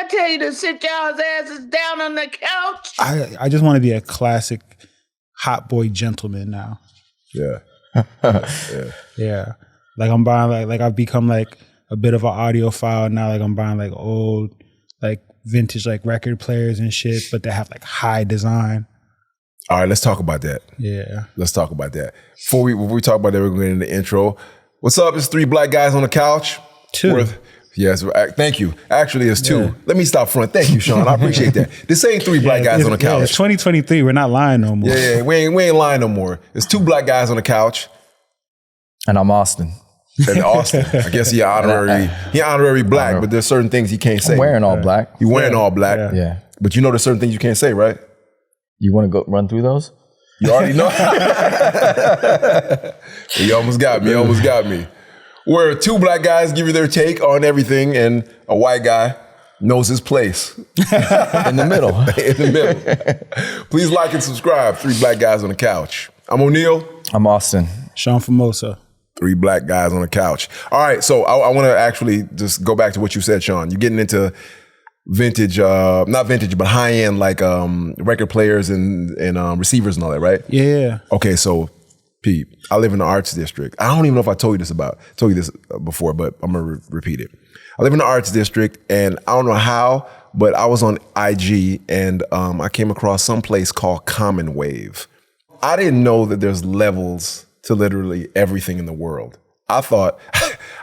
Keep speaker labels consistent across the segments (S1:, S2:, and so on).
S1: I tell you to sit y'all's asses down on the couch?
S2: I just want to be a classic hot boy gentleman now.
S3: Yeah.
S2: Yeah. Like I'm buying like I've become like a bit of an audiophile now. Like I'm buying like old, like vintage like record players and shit, but they have like high design.
S3: All right, let's talk about that.
S2: Yeah.
S3: Let's talk about that. Before we talk about that, we're going into the intro. What's up? It's 3 black guys on the couch.
S2: 2.
S3: Yes, thank you. Actually, it's 2. Yeah. Let me stop front. Thank you, Sean. I appreciate that. This ain't 3 black guys on the couch.
S2: It's 2023. We're not lying no more.
S3: Yeah, we ain't lying no more. It's 2 black guys on the couch.
S4: And I'm Austin.
S3: And Austin. I guess he honorary black, but there's certain things he can't say.
S4: I'm wearing all black.
S3: You wearing all black.
S4: Yeah.
S3: But you know there's certain things you can't say, right?
S4: You want to go run through those?
S3: You already know. You almost got me. Where 2 black guys give you their take on everything, and a white guy knows his place.
S4: In the middle.
S3: In the middle. Please like and subscribe. 3 black guys on the couch. I'm O'Neal.
S4: I'm Austin.
S2: Sean Famoso.
S3: 3 black guys on the couch. All right, so I want to actually just go back to what you said, Sean. You're getting into vintage, not vintage, but high-end like record players and receivers and all that, right?
S2: Yeah.
S3: Okay, so Pete, I live in the arts district. I don't even know if I told you this before, but I'm gonna repeat it. I live in the arts district, and I don't know how, but I was on IG and I came across some place called Common Wave. I didn't know that there's levels to literally everything in the world. I thought,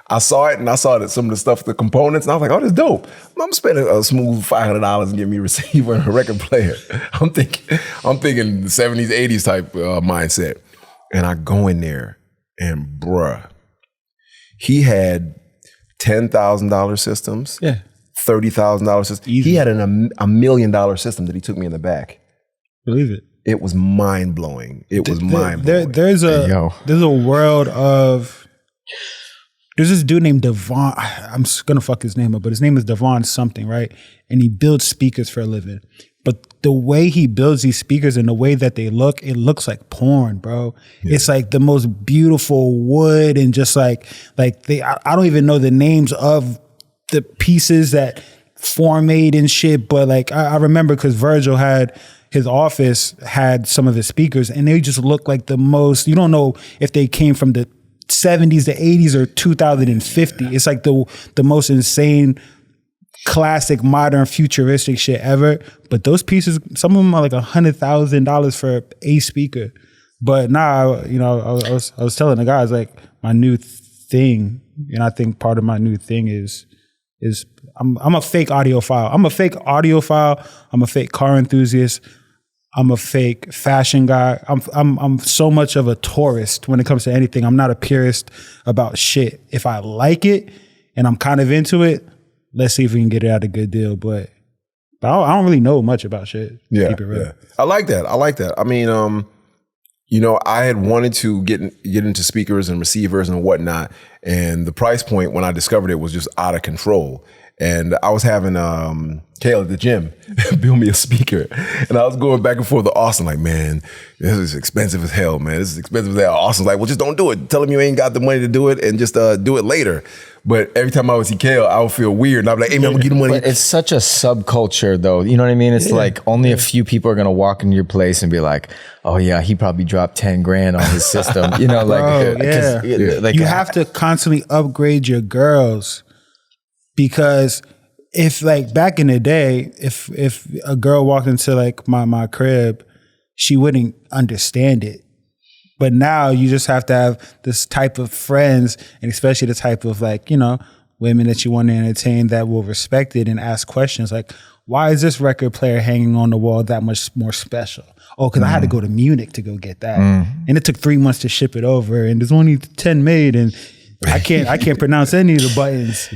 S3: I saw it and I saw that some of the stuff, the components, and I was like, oh, this is dope. I'm spending a smooth $500 and get me a receiver and a record player. I'm thinking the 70s, 80s type mindset. And I go in there and bruh, he had $10,000 systems, $30,000 systems. Easy. He had a $1 million system that he took me in the back.
S2: Believe it.
S3: It was mind blowing. There's
S2: a world of. There's this dude named Devon. I'm gonna fuck his name up, but his name is Devon something, right? And he builds speakers for a living. But the way he builds these speakers and the way that they look, it looks like porn, bro. Yeah. It's like the most beautiful wood and just like they. I don't even know the names of the pieces that form-made and shit, but like I remember because Virgil had. His office had some of his speakers and they just look like the most, you don't know if they came from the 70s, the 80s or 2050. It's like the most insane, classic, modern, futuristic shit ever. But those pieces, some of them are like $100,000 for a speaker. But now, you know, I was telling the guys like my new thing, and I think part of my new thing is I'm a fake audiophile. I'm a fake audiophile. I'm a fake car enthusiast. I'm a fake fashion guy. I'm so much of a tourist when it comes to anything. I'm not a purist about shit. If I like it and I'm kind of into it, let's see if we can get it at a good deal. But I don't really know much about shit.
S3: Yeah,
S2: keep it real.
S3: Yeah. I like that. I mean, you know, I had wanted to get into speakers and receivers and whatnot, and the price point when I discovered it was just out of control. And I was having Kale at the gym build me a speaker, and I was going back and forth with Austin, like, man, this is expensive as hell, man. This is expensive as hell. Austin's like, well, just don't do it. Tell him you ain't got the money to do it, and just do it later. But every time I would see Kale, I would feel weird, and I'd be like, hey, man, I'm gonna get the money.
S4: But it's such a subculture, though. You know what I mean? It's like only a few people are gonna walk into your place and be like, oh yeah, he probably dropped 10 grand on his system. You know, like,
S2: bro, like you have to constantly upgrade your girls. Because if like back in the day, if a girl walked into like my crib, she wouldn't understand it. But now you just have to have this type of friends, and especially the type of like, you know, women that you want to entertain that will respect it and ask questions like, why is this record player hanging on the wall that much more special? Oh, because I had to go to Munich to go get that. And it took 3 months to ship it over, and there's only 10 made, and I can't pronounce any of the buttons.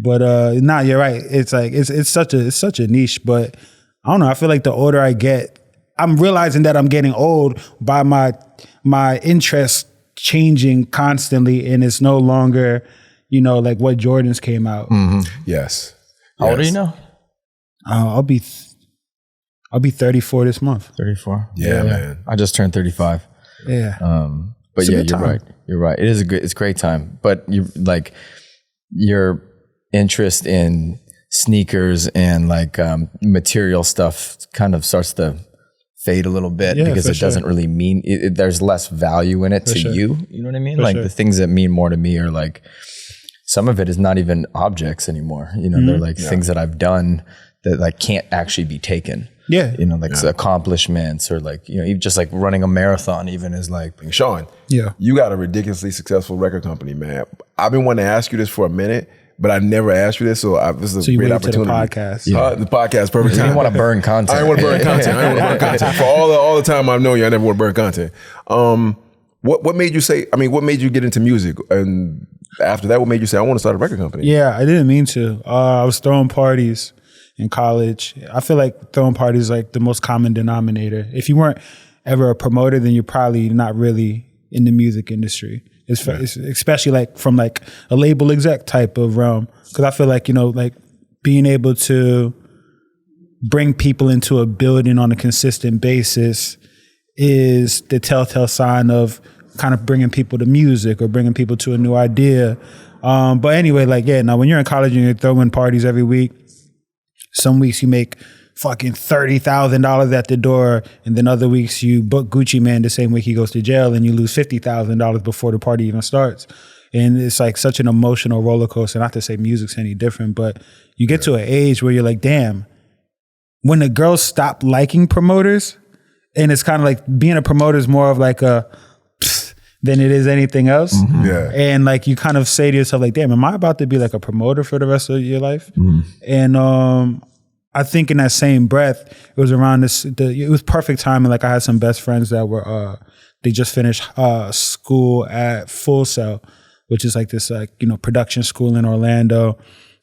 S2: But nah, you're right. It's like it's such a niche. But I don't know. I feel like the older I get, I'm realizing that I'm getting old by my interest changing constantly, and it's no longer, you know, like what Jordans came out.
S3: Yes.
S4: How old are you now?
S2: I'll be 34 this month.
S4: 34.
S3: Yeah, man.
S4: I just turned 35.
S2: Yeah.
S4: But yeah, you're right. You're right. It's a great time. But you like your interest in sneakers and like material stuff kind of starts to fade a little bit because it doesn't really mean there's less value in it to you. You know what I mean? Like the things that mean more to me are like, some of it is not even objects anymore. You know, they're like things that I've done that like can't actually be taken. Yeah. You know, like accomplishments or like, you know, even just like running a marathon even is like.
S3: Sean, you got a ridiculously successful record company, man. I've been wanting to ask you this for a minute, but I never asked you this, so this is a great opportunity.
S2: The podcast.
S3: The podcast, perfect time.
S4: You didn't want to burn content.
S3: I didn't want to burn content. For all the time I've known you, I never want to burn content. What made you say, what made you get into music? And after that, what made you say, I want to start a record company?
S2: Yeah, I didn't mean to. I was throwing parties in college. I feel like throwing parties is like the most common denominator. If you weren't ever a promoter, then you're probably not really in the music industry. It's especially like from like a label exec type of realm. Because I feel like, you know, like being able to bring people into a building on a consistent basis is the telltale sign of kind of bringing people to music or bringing people to a new idea. But anyway, like, now when you're in college and you're throwing parties every week, some weeks you make fucking $30,000 at the door, and then other weeks you book Gucci Man the same week he goes to jail and you lose $50,000 before the party even starts. And it's like such an emotional roller coaster. Not to say music's any different, but you get to an age where you're like, damn, when the girls stop liking promoters, and it's kind of like being a promoter is more of like a than it is anything else. Mm-hmm. Yeah. And like you kind of say to yourself like, damn, am I about to be like a promoter for the rest of your life? Mm-hmm. And I think in that same breath, it was around it was perfect timing. Like I had some best friends that were, they just finished school at Full Sail, which is like this like, you know, production school in Orlando.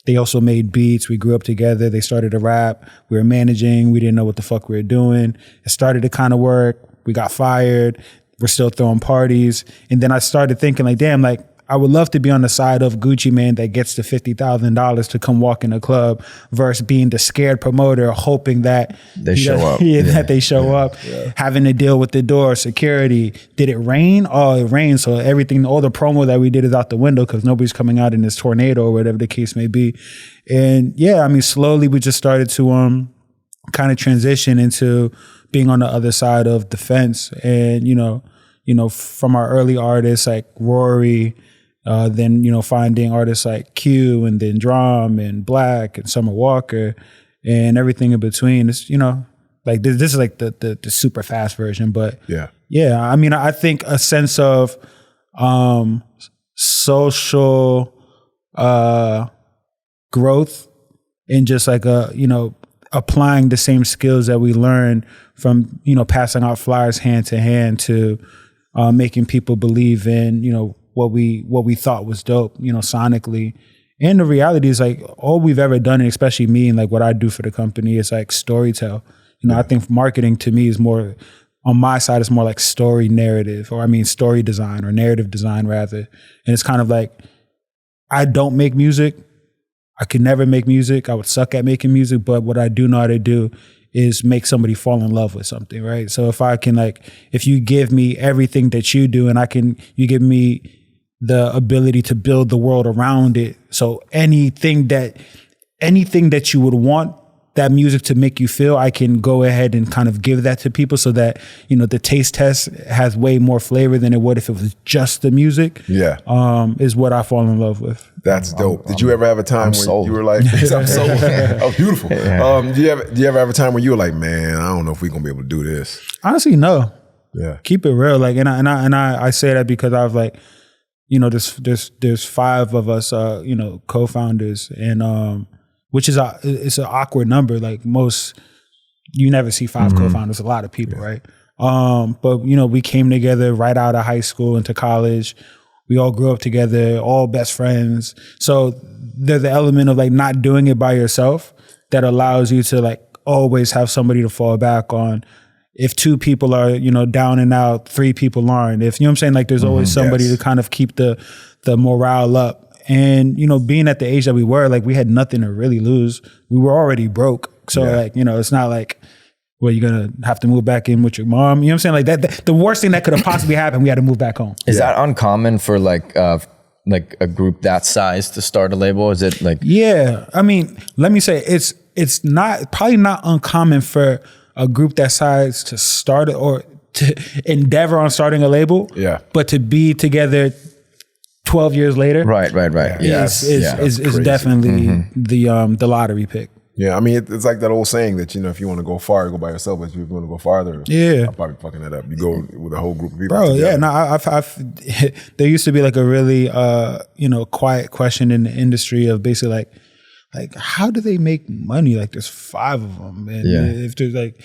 S2: They also made beats. We grew up together. They started to rap. We were managing. We didn't know what the fuck we were doing. It started to kind of work. We got fired. We're still throwing parties. And then I started thinking like, damn, like I would love to be on the side of Gucci Man that gets the $50,000 to come walk in a club versus being the scared promoter, hoping that
S4: they show up.
S2: That they show up, having to deal with the door, security. Did it rain? Oh, it rained. So everything, all the promo that we did is out the window because nobody's coming out in this tornado or whatever the case may be. And slowly we just started to kind of transition into being on the other side of the fence. And, you know, from our early artists like Rory, then, you know, finding artists like Q and then Drum and Black and Summer Walker and everything in between. It's, you know, like this is like the super fast version. But I mean, I think a sense of social growth and just like applying the same skills that we learned from, you know, passing out flyers hand to hand to making people believe in, you know, what we thought was dope, you know, sonically. And the reality is like all we've ever done, and especially me and like what I do for the company, is like storytell. You know, I think marketing to me is more, on my side, it's more like story narrative, or story design or narrative design rather. And it's kind of like, I don't make music. I could never make music. I would suck at making music, but what I do know how to do is make somebody fall in love with something, right? So if I can if you give me everything that you do and you give me the ability to build the world around it. So anything that you would want that music to make you feel, I can go ahead and kind of give that to people so that, you know, the taste test has way more flavor than it would if it was just the music. Yeah. Is what I fall in love with.
S3: That's dope. Did you ever have a time where you were like, I'm sold. Oh, beautiful. Yeah. Do you ever have a time where you were like, man, I don't know if we're going to be able to do this?
S2: Honestly, no. Yeah. Keep it real. Like, and I say that because I was like, you know, there's 5 of us, you know, co-founders, and which is it's an awkward number. Like most, you never see 5 co-founders. A lot of people, right? But you know, we came together right out of high school into college. We all grew up together, all best friends. So there's the element of like not doing it by yourself that allows you to like always have somebody to fall back on. If 2 people are, you know, down and out, 3 people aren't. If, you know what I'm saying? Like there's always somebody to kind of keep the morale up. And, you know, being at the age that we were, like we had nothing to really lose. We were already broke. So like, you know, it's not like, well, you're going to have to move back in with your mom. You know what I'm saying? Like that the worst thing that could have possibly happened, we had to move back home.
S4: Is that uncommon for like like a group that size to start a label? Is it like?
S2: Yeah, I mean, let me say it's probably not uncommon for a group that size to start it or to endeavor on starting a label.
S3: Yeah,
S2: but to be together 12 years later,
S4: right.
S2: is definitely the lottery pick.
S3: Yeah, I mean, it's like that old saying that, if you want to go far, go by yourself. But if you want to go farther, I'm probably fucking that up. You go with a whole group of people.
S2: Bro, together. Yeah, no, I've there used to be like a really, quiet question in the industry of basically like how do they make money? Like there's 5 of them. And if there's like,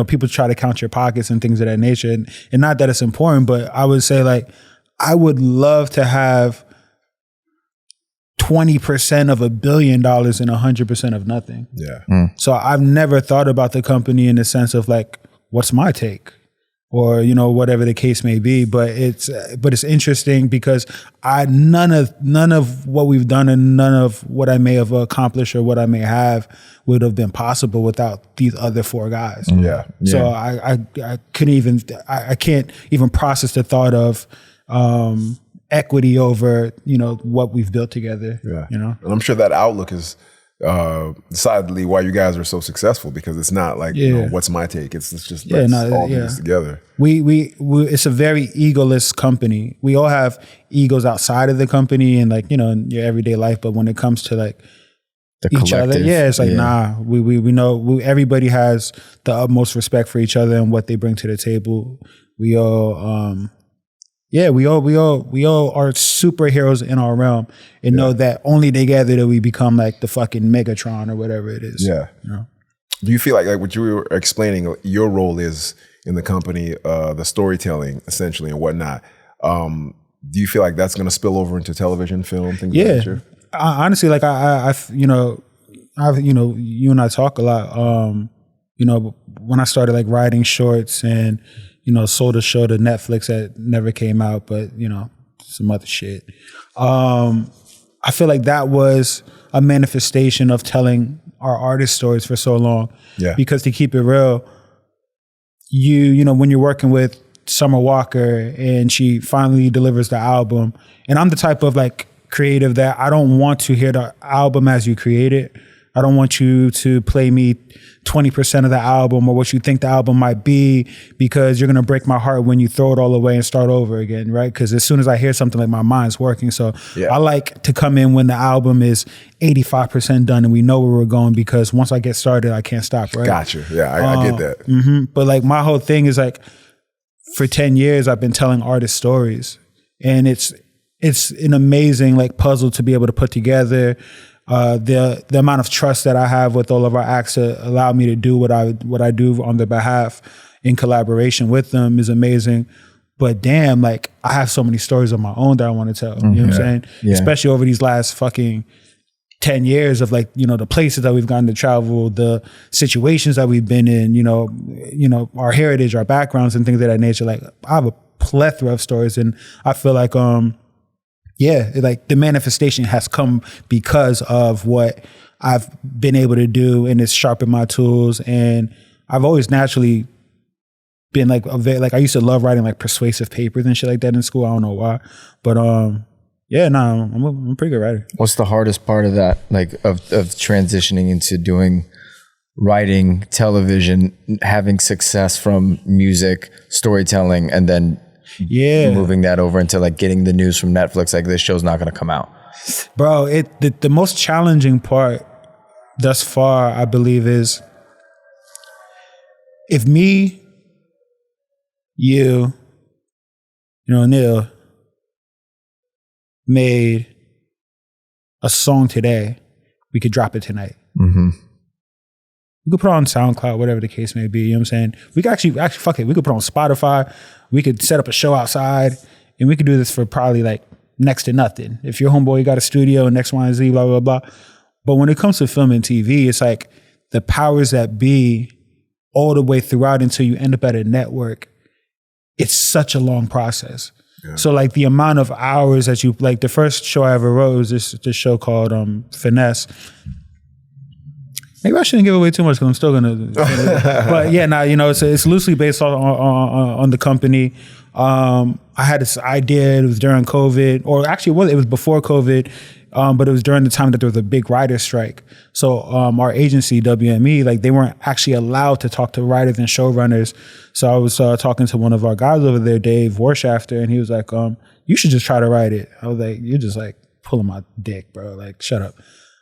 S2: people try to count your pockets and things of that nature. And not that it's important, but I would say like, I would love to have 20% of $1 billion and 100% of nothing.
S3: Yeah.
S2: So I've never thought about the company in the sense of like, what's my take? Or, whatever the case may be. But it's interesting because none of what we've done and none of what I may have accomplished or what I may have would have been possible without these other 4 guys.
S3: Yeah.
S2: So I couldn't even, I can't even process the thought of equity over, what we've built together.
S3: Yeah. And I'm sure that outlook is decidedly why you guys are so successful, because it's not like, what's my take? It's just all do this together.
S2: We it's a very egoless company. We all have egos outside of the company and like, in your everyday life. But when it comes to like each other, it's like, nah, we know everybody has the utmost respect for each other and what they bring to the table. We all, we all are superheroes in our realm and know that only together that we become like the fucking Megatron or whatever it is.
S3: Yeah. Do you feel like what you were explaining, your role is in the company, the storytelling essentially and whatnot. Do you feel like that's going to spill over into television, film, things like that?
S2: Honestly, like you and I talk a lot. When I started like writing shorts and sold a show to Netflix that never came out, but some other shit. I feel like that was a manifestation of telling our artist stories for so long.
S3: Yeah.
S2: Because to keep it real, when you're working with Summer Walker and she finally delivers the album, and I'm the type of like creative that I don't want to hear the album as you create it. I don't want you to play me 20% of the album or what you think the album might be, because you're going to break my heart when you throw it all away and start over again, right? Because as soon as I hear something, like my mind's working. So I like to come in when the album is 85% done and we know where we're going, because once I get started, I can't stop, right?
S3: Gotcha. Yeah, I get that.
S2: Mm-hmm. But like my whole thing is like, for 10 years, I've been telling artist stories, and it's an amazing like puzzle to be able to put together. The amount of trust that I have with all of our acts to allow me to do what I do on their behalf in collaboration with them is amazing. But damn, like I have so many stories of my own that I want to tell. You know what I'm saying? Yeah. Especially over these last fucking 10 years of like, the places that we've gotten to travel, the situations that we've been in, our heritage, our backgrounds and things of that nature. Like I have a plethora of stories, and I feel like like the manifestation has come because of what I've been able to do, and it's sharpened my tools. And I've always naturally been like I used to love writing like persuasive papers and shit like that in school. I don't know why, but I'm a pretty good writer.
S4: What's the hardest part of that, like of transitioning into doing writing, television, having success from music, storytelling, and then moving that over into like getting the news from Netflix, like this show's not going to come out?
S2: Bro, the most challenging part thus far, I believe, is if me, you, Neil made a song today, we could drop it tonight.
S4: Mm-hmm.
S2: We could put it on SoundCloud, whatever the case may be. You know what I'm saying? We could actually fuck it. We could put it on Spotify. We could set up a show outside, and we could do this for probably like next to nothing. If your homeboy got a studio and X, Y, and Z, blah, blah, blah. But when it comes to film and TV, it's like the powers that be all the way throughout until you end up at a network. It's such a long process. Yeah. So like the amount of hours that you, like the first show I ever wrote was this show called Finesse. Maybe I shouldn't give away too much because I'm still gonna. But yeah, now it's loosely based on the company. I had this idea. It was during COVID, or actually, it was before COVID. But it was during the time that there was a big writer strike. So our agency, WME, like they weren't actually allowed to talk to writers and showrunners. So I was talking to one of our guys over there, Dave Warshafter, and he was like, you should just try to write it. I was like, you're just like pulling my dick, bro. Like, shut up.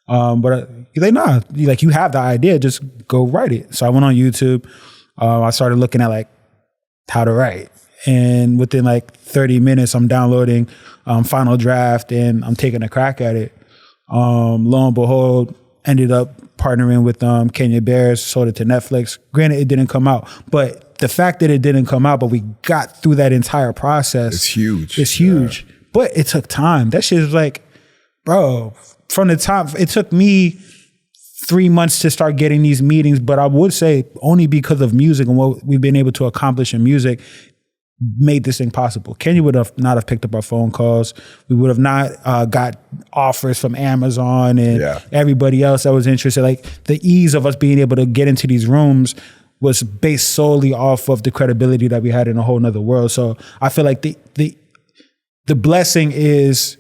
S2: But he's like, nah, you have the idea, just go write it. So I went on YouTube. I started looking at like how to write. And within like 30 minutes, I'm downloading Final Draft and I'm taking a crack at it. Lo and behold, ended up partnering with Kenya Bears, sold it to Netflix. Granted, it didn't come out, but the fact that it didn't come out, but we got through that entire process.
S3: It's huge.
S2: It's huge. Yeah. But it took time. That shit is like, bro, from the time, it took me 3 months to start getting these meetings, but I would say only because of music and what we've been able to accomplish in music made this thing possible. Kenya would have not have picked up our phone calls. We would have not got offers from Amazon and everybody else that was interested. Like the ease of us being able to get into these rooms was based solely off of the credibility that we had in a whole nother world. So I feel like the blessing is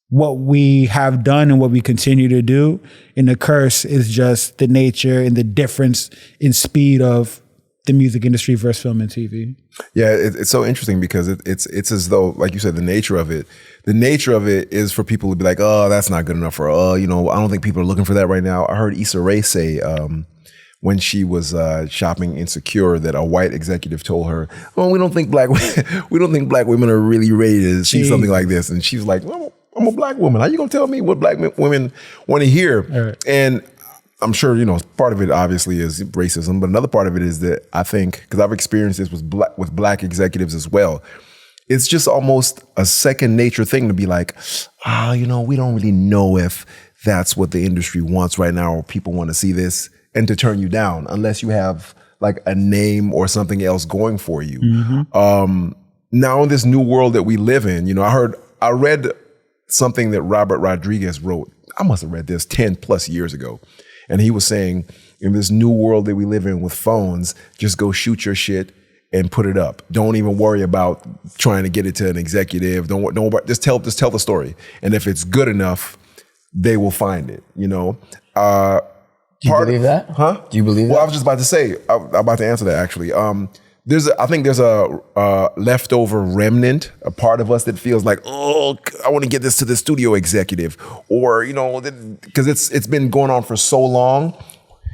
S2: what we have done and what we continue to do. And the curse is just the nature and the difference in speed of the music industry versus film and TV.
S3: Yeah, it's so interesting because it's as though, like you said, the nature of it is for people to be like, oh, that's not good enough, for I don't think people are looking for that right now. I heard Issa Rae say when she was shopping Insecure that a white executive told her, oh, we don't think black women are really ready to see something like this. And she was like, well, I'm a black woman. How you gonna tell me what black women want to hear? Right. And I'm sure, part of it obviously is racism, but another part of it is that I think, because I've experienced this with black executives as well, it's just almost a second nature thing to be like, we don't really know if that's what the industry wants right now or people want to see this, and to turn you down unless you have like a name or something else going for you. Mm-hmm. Now in this new world that we live in, I read something that Robert Rodriguez wrote. I must have read this 10 plus years ago. And he was saying, in this new world that we live in with phones, just go shoot your shit and put it up. Don't even worry about trying to get it to an executive. Don't just tell the story. And if it's good enough, they will find it. Do you
S4: believe that?
S3: Huh?
S4: Do you believe that?
S3: Well, I was just about to say, I'm about to answer that actually. I think there's a leftover remnant, a part of us that feels like, oh, I want to get this to the studio executive, or because it's been going on for so long.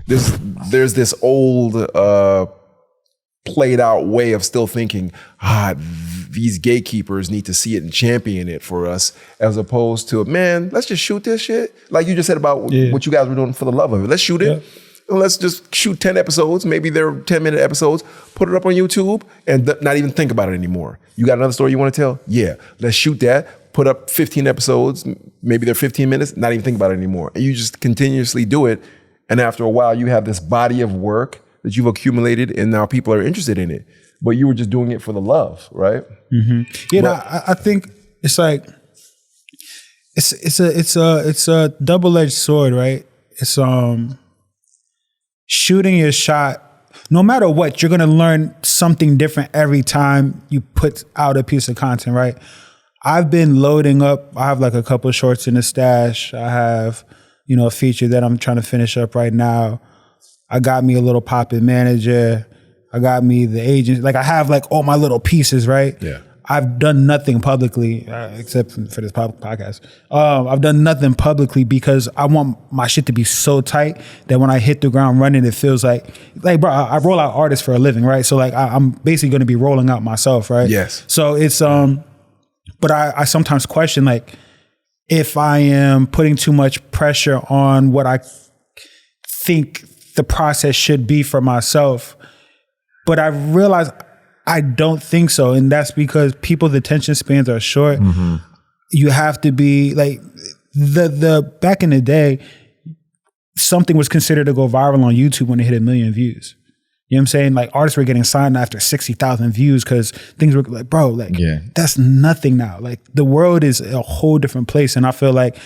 S3: There's this old played out way of still thinking, these gatekeepers need to see it and champion it for us, as opposed to, man, let's just shoot this shit. Like you just said about what you guys were doing for the love of it. Let's shoot it. And let's just shoot 10 episodes. Maybe they're 10-minute episodes. Put it up on YouTube and not even think about it anymore. You got another story you want to tell? Yeah, let's shoot that. Put up 15 episodes. Maybe they're 15 minutes. Not even think about it anymore. And you just continuously do it. And after a while, you have this body of work that you've accumulated, and now people are interested in it. But you were just doing it for the love, right?
S2: Mm-hmm. Yeah, I think it's like it's a double-edged sword, right? It's shooting your shot, no matter what, you're gonna learn something different every time you put out a piece of content, right? I've been loading up. I have like a couple of shorts in the stash. I have, a feature that I'm trying to finish up right now. I got me a little pop-in manager. I got me the agent. Like I have like all my little pieces, right?
S3: Yeah.
S2: I've done nothing publicly except for this podcast. I've done nothing publicly because I want my shit to be so tight that when I hit the ground running, it feels like bro, I roll out artists for a living, right? So like I'm basically going to be rolling out myself, right?
S3: Yes.
S2: So it's but I sometimes question like if I am putting too much pressure on what I think the process should be for myself, but I realize I don't think so. And that's because people's attention spans are short. Mm-hmm. You have to be like the back in the day, something was considered to go viral on YouTube when it hit 1 million views. You know what I'm saying? Like artists were getting signed after 60,000 views because things were like, bro, like that's nothing now. Like the world is a whole different place. And I feel like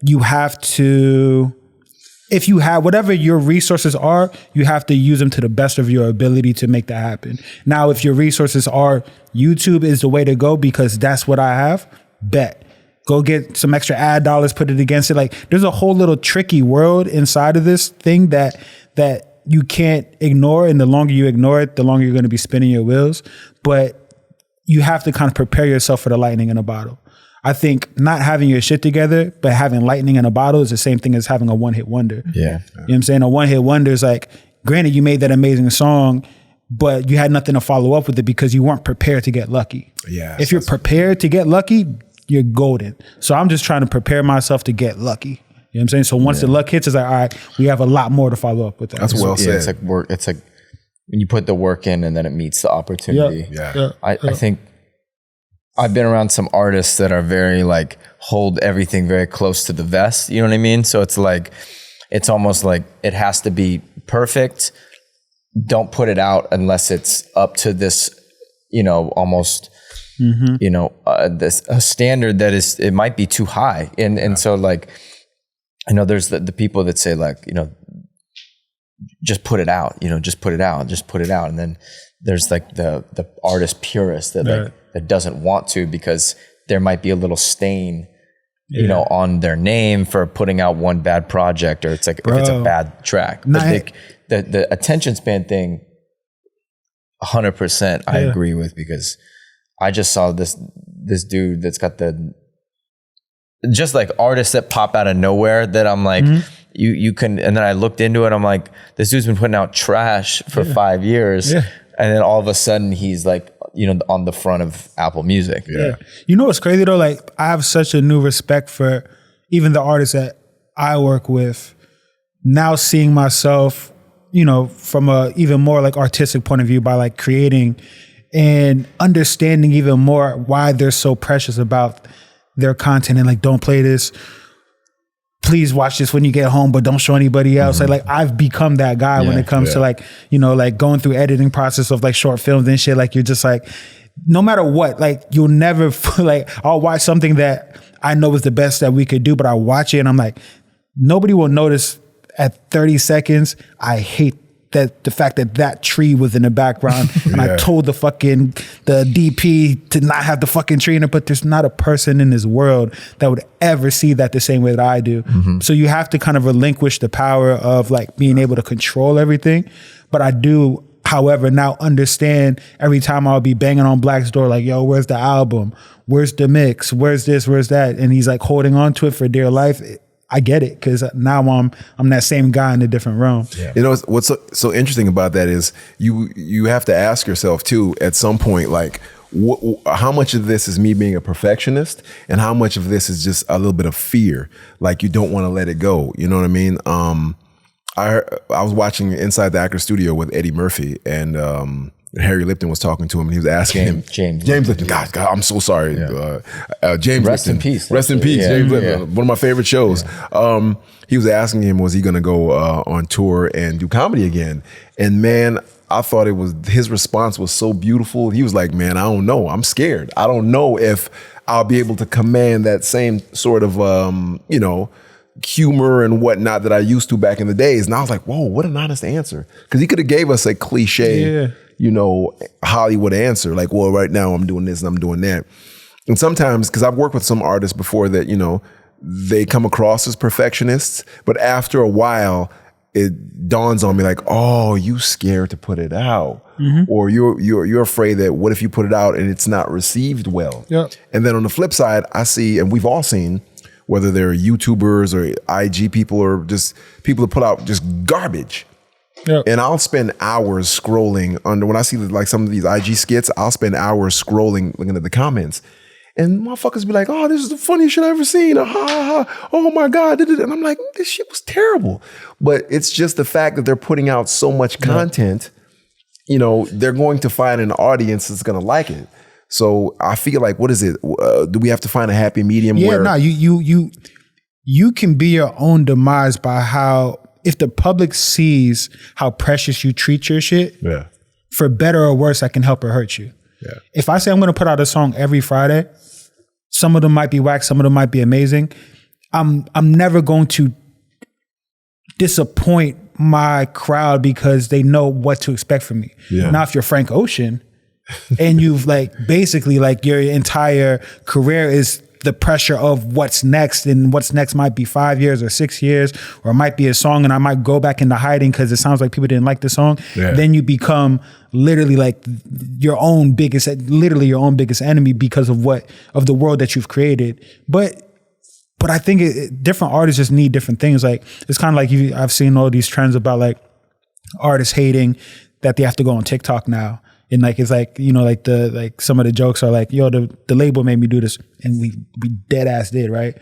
S2: you have to if you have whatever your resources are, you have to use them to the best of your ability to make that happen. Now, if your resources are YouTube is the way to go because that's what I have, bet. Go get some extra ad dollars, put it against it. Like there's a whole little tricky world inside of this thing that you can't ignore. And the longer you ignore it, the longer you're going to be spinning your wheels. But you have to kind of prepare yourself for the lightning in a bottle. I think not having your shit together, but having lightning in a bottle is the same thing as having a one-hit wonder.
S4: Yeah.
S2: You know what I'm saying? A one-hit wonder is like, granted, you made that amazing song, but you had nothing to follow up with it because you weren't prepared to get lucky.
S3: Yeah.
S2: If you're prepared to get lucky, you're golden. So I'm just trying to prepare myself to get lucky. You know what I'm saying? So once the luck hits, it's like, all right, we have a lot more to follow up with that.
S3: That's well said.
S4: It's like work. It's like when you put the work in and then it meets the opportunity. I think I've been around some artists that are very like hold everything very close to the vest. You know what I mean? So it's like, it's almost like it has to be perfect. Don't put it out unless it's up to this, almost, this a standard that is, it might be too high. And so like, I know there's the people that say like, just put it out, just put it out. And then there's like the artist purist that like, that doesn't want to because there might be a little stain, on their name for putting out one bad project, or it's like, if it's a bad track. But the attention span thing, 100% I agree with, because I just saw this dude that's got just like artists that pop out of nowhere that I'm like, you can, and then I looked into it, I'm like, this dude's been putting out trash for 5 years. And then all of a sudden he's like, on the front of Apple Music.
S2: Yeah. You know what's crazy though? Like I have such a new respect for even the artists that I work with, now seeing myself, from a even more like artistic point of view by like creating and understanding even more why they're so precious about their content and like, don't play this. Please watch this when you get home, but don't show anybody else. Like I've become that guy when it comes to like, like going through editing process of like short films and shit. Like you're just like, no matter what, like you'll never like, I'll watch something that I know is the best that we could do, but I watch it and I'm like, nobody will notice at 30 seconds. I hate that the fact that tree was in the background and I told the DP to not have the fucking tree in it, but there's not a person in this world that would ever see that the same way that I do. So you have to kind of relinquish the power of like being able to control everything. But I do, however, now understand every time I'll be banging on Black's door, like, yo, where's the album? Where's the mix? Where's this? Where's that? And he's like holding on to it for dear life. I get it, because now I'm that same guy in a different realm.
S3: What's so interesting about that is you have to ask yourself too at some point, like how much of this is me being a perfectionist and how much of this is just a little bit of fear, like you don't want to let it go. You know what I mean? I was watching Inside the Actor Studio with Eddie Murphy, and Harry Lipton was talking to him, and he was asking him, James Lipton. God, I'm so sorry. James
S4: Rest
S3: Lipton.
S4: in peace.
S3: Rest in peace. James Lipton, one of my favorite shows. He was asking him, was he going to go on tour and do comedy again? And man, I thought his response was so beautiful. He was like, man, I don't know. I'm scared. I don't know if I'll be able to command that same sort of, humor and whatnot that I used to back in the days. And I was like, whoa, what an honest answer. Because he could have gave us a cliche, Hollywood answer. Like, well, right now I'm doing this and I'm doing that. And sometimes, because I've worked with some artists before that, they come across as perfectionists, but after a while, it dawns on me like, oh, you scared to put it out. Or you're afraid that what if you put it out and it's not received well? And then on the flip side, I see, and we've all seen, whether they're YouTubers or IG people or just people that put out just garbage. And I'll spend hours scrolling when I see like some of these IG skits, I'll spend hours scrolling, looking at the comments. And motherfuckers be like, oh, this is the funniest shit I've ever seen. Oh my God. And I'm like, this shit was terrible. But it's just the fact that they're putting out so much content, they're going to find an audience that's going to like it. So I feel like, what is it? Do we have to find a happy medium?
S2: You can be your own demise by how, if the public sees how precious you treat your shit, for better or worse, that can help or hurt you. If I say I'm going to put out a song every Friday, some of them might be whack, some of them might be amazing. I'm never going to disappoint my crowd because they know what to expect from me.
S3: Yeah.
S2: Now, if you're Frank Ocean and you've like basically like your entire career is the pressure of what's next, and what's next might be 5 years or 6 years, or it might be a song and I might go back into hiding because it sounds like people didn't like the song. Yeah. Then you become literally like your own biggest enemy because of the world that you've created. But I think different artists just need different things. Like it's kind of like I've seen all these trends about like artists hating that they have to go on TikTok now. And like it's like, you know, like some of the jokes are like, yo, the label made me do this, and we dead ass did, right?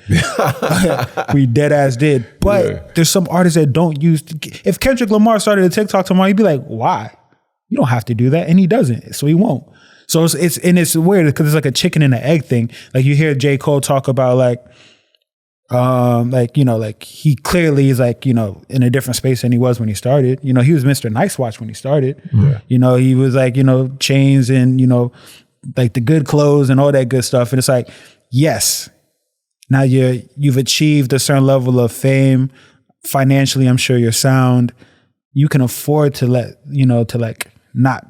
S2: We dead ass did. But there's some artists that don't use. If Kendrick Lamar started a TikTok tomorrow, you'd be like, why? You don't have to do that, and he doesn't, so he won't. So it's weird because it's like a chicken and an egg thing. Like you hear J. Cole talk about like he clearly is like, you know, in a different space than he was when he started. You know, he was Mr. Nice Watch when he started. Yeah. You know, he was like, you know, chains and, you know, like the good clothes and all that good stuff. And it's like, yes, now you've achieved a certain level of fame. Financially, I'm sure you're sound. You can afford to like not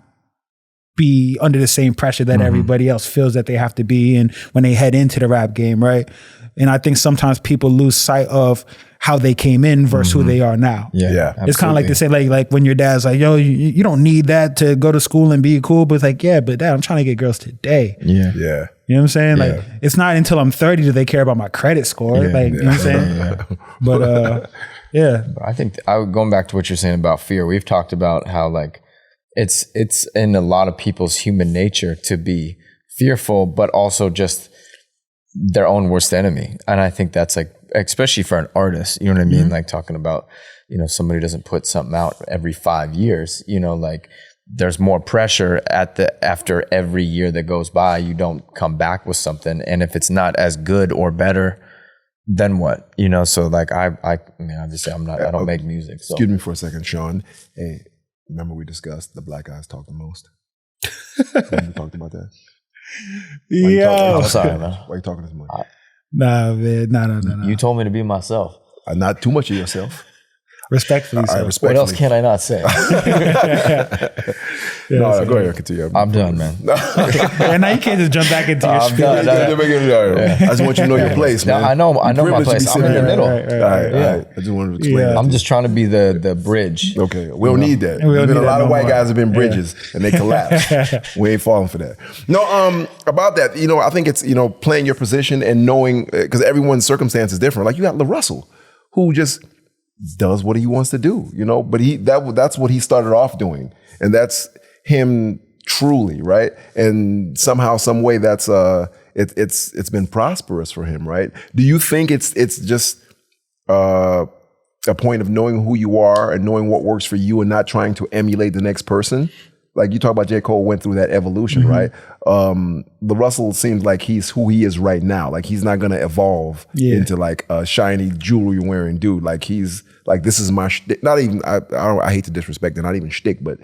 S2: be under the same pressure that everybody else feels that they have to be in when they head into the rap game, right? And I think sometimes people lose sight of how they came in versus who they are now.
S3: Yeah.
S2: It's kind of like to say like when your dad's like, yo, you don't need that to go to school and be cool. But it's like, yeah, but dad, I'm trying to get girls today.
S3: Yeah.
S2: You know what I'm saying? Yeah. Like, it's not until I'm 30 that they care about my credit score. You know what I'm saying? But
S4: I think going back to what you're saying about fear, we've talked about how like it's in a lot of people's human nature to be fearful, but also just their own worst enemy. And I think that's like, especially for an artist, you know what I mean? Like talking about, you know, somebody doesn't put something out every 5 years, you know, like there's more pressure after every year that goes by, you don't come back with something. And if it's not as good or better, then what? You know, so like I mean, obviously I don't make music. So.
S3: Excuse me for a second, Sean. Hey, remember we discussed the black guys talk the most? We talked about that.
S2: Yeah.
S4: I'm sorry, man.
S3: Why are you talking this much?
S2: Nah, man. No.
S4: You told me to be myself.
S3: Not too much of yourself.
S2: Respectfully.
S4: What else can I not say?
S3: Go ahead, continue.
S4: I'm done, man.
S2: And now you can't just jump back into your spiel.
S3: I just want you to know your place, man.
S4: I know my place. I'm in the middle.
S3: All right. I just wanted to explain that.
S4: I'm just trying to be the bridge.
S3: Okay. We don't need that. There's been a lot of white guys have been bridges and they collapsed. We ain't falling for that. No, about that, you know, I think it's, you know, playing your position and knowing, because everyone's circumstance is different. Like you got LaRussell, who just does what he wants to do, you know, but that's what he started off doing. And that's him truly, right? And somehow, some way that's it's been prosperous for him, right? Do you think it's just a point of knowing who you are and knowing what works for you and not trying to emulate the next person? Like you talk about J. Cole went through that evolution, right? LaRussell seems like he's who he is right now. Like he's not gonna evolve into like a shiny jewelry wearing dude. Like he's like, this is my shtick. Not even, I hate to disrespect it, not even shtick, but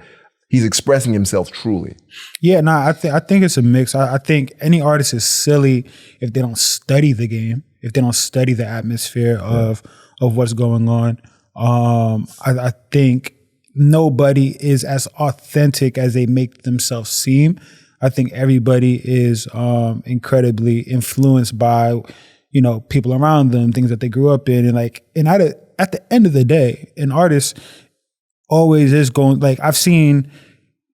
S3: he's expressing himself truly. Yeah, no, I think it's a mix. I think any artist is silly if they don't study the game, if they don't study the atmosphere of what's going on. I think nobody is as authentic as they make themselves seem. I think everybody is incredibly influenced by, you know, people around them, things that they grew up in, and at the end of the day, an artist always is going, like I've seen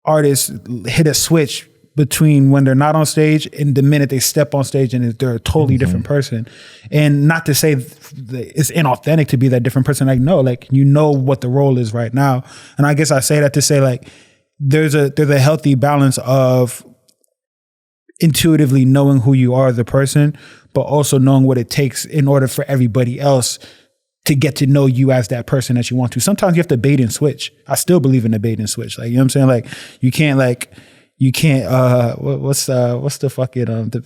S3: artists hit a switch between when they're not on stage and the minute they step on stage and they're a totally different person. And not to say it's inauthentic to be that different person. Like, no, like, you know what the role is right now. And I guess I say that to say like, there's a healthy balance of intuitively knowing who you are as a person, but also knowing what it takes in order for everybody else to get to know you as that person that you want to. Sometimes you have to bait and switch. I still believe in the bait and switch. Like, you know what I'm saying? Like, you can't what's the fucking the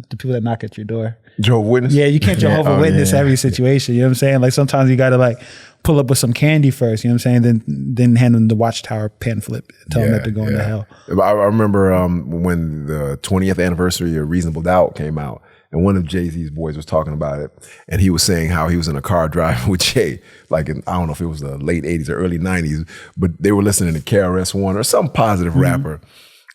S3: people that knock at your door? Jehovah's Witness? Yeah, you can't Jehovah's Witness every situation. You know what I'm saying? Like sometimes you gotta like pull up with some candy first, you know what I'm saying? Then hand them the Watchtower pamphlet, tell them that they're going to hell. I remember when the 20th anniversary of Reasonable Doubt came out, And one of Jay-Z's boys was talking about it, and he was saying how he was in a car driving with Jay, like I don't know if it was the late 80s or early 90s, but they were listening to KRS-One or some positive rapper.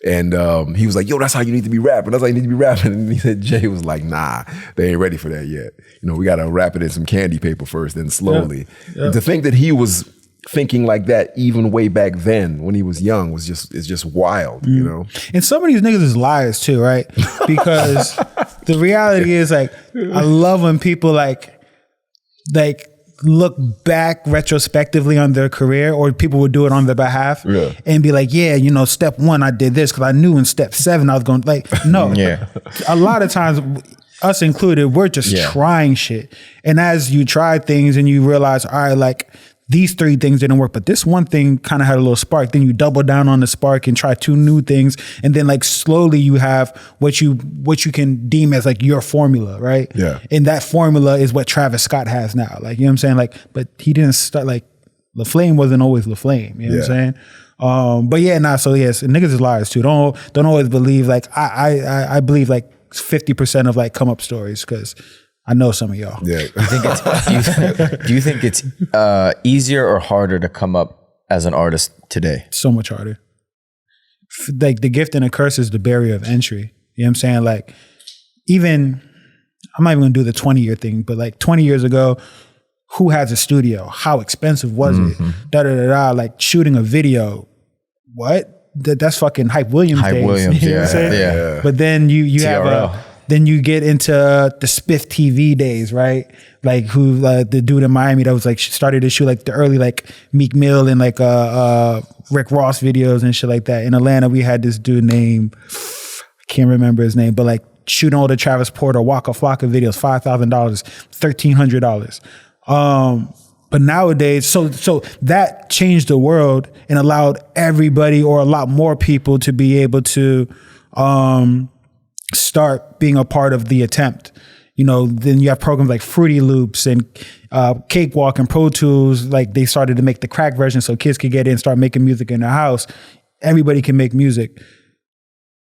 S3: And he was like, yo, that's how you need to be rapping. That's how you need to be rapping. And he said, Jay was like, nah, they ain't ready for that yet. We got to wrap it in some candy paper first, then slowly. And to think that he was thinking like that even way back then when he was young is just wild, And some of these niggas is liars too, right? Because the reality is like, I love when people like look back retrospectively on their career, or people would do it on their behalf and be like, yeah, step 1, I did this because I knew in step 7 I was going no. A lot of times, us included, we're just trying shit. And as you try things and you realize, all right, like these 3 things didn't work, but this one thing kind of had a little spark. Then you double down on the spark and try 2 new things. And then like slowly you have what you can deem as like your formula, right? Yeah. And that formula is what Travis Scott has now. Like, you know what I'm saying? Like, but he didn't start, like LaFlame wasn't always LaFlame, you know what I'm saying? But so yes, niggas is liars too. Don't always believe, like I believe like 50% of like come up stories, because I know some of y'all. Yeah.
S4: Do you think it's easier or harder to come up as an artist today?
S2: So much harder. Like the gift and the curse is the barrier of entry. You know what I'm saying? Like even, I'm not even gonna do the 20-year thing, but like 20 years ago, who has a studio? How expensive was it? Like shooting a video. What? That's fucking Hype Williams days.
S4: Williams,
S2: you know what I'm saying?
S4: Yeah.
S2: But then you have then you get into the Spiff TV days, right? Like who the dude in Miami that was like started to shoot like the early like Meek Mill and like Rick Ross videos and shit like that. In Atlanta, we had this dude named, I can't remember his name, but like shooting all the Travis Porter Waka Flocka videos, $5,000, $1,300. But nowadays, so that changed the world and allowed everybody, or a lot more people, to be able to start being a part of the attempt. Then you have programs like Fruity Loops and Cakewalk and Pro Tools. Like they started to make the crack version so kids could get in and start making music in their house. Everybody can make music.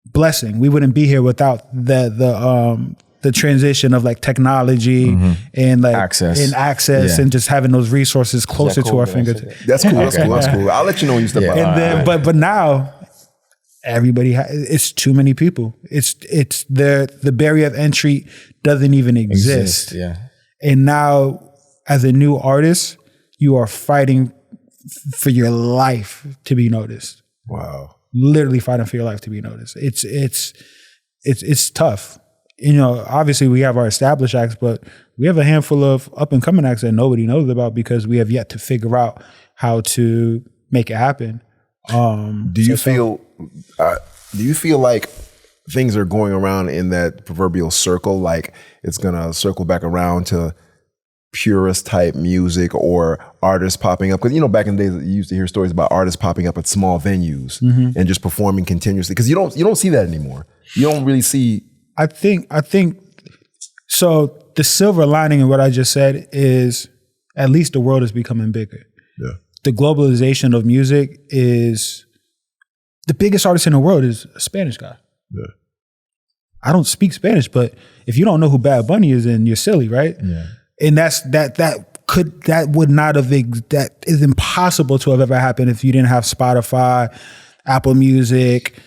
S2: Blessing. We wouldn't be here without the transition of like technology and like access and just having those resources closer to our fingertips.
S3: That's cool. That's cool. I'll let you know when you step out.
S2: And then, but now everybody it's too many people. It's the barrier of entry doesn't even exist. And now as a new artist, you are fighting for your life to be noticed.
S3: Wow.
S2: Literally fighting for your life to be noticed. It's tough. Obviously we have our established acts, but we have a handful of up and coming acts that nobody knows about because we have yet to figure out how to make it happen.
S3: Do you feel like things are going around in that proverbial circle, like it's gonna circle back around to purist type music or artists popping up? Because back in the days you used to hear stories about artists popping up at small venues and just performing continuously. Because you don't see that anymore. You don't really see.
S2: I think so. The silver lining in what I just said is at least the world is becoming bigger. Yeah. The globalization of music is the biggest artist in the world is a Spanish guy. Yeah. I don't speak Spanish, but if you don't know who Bad Bunny is, then you're silly, right? Yeah. And that is impossible to have ever happened if you didn't have Spotify, Apple Music,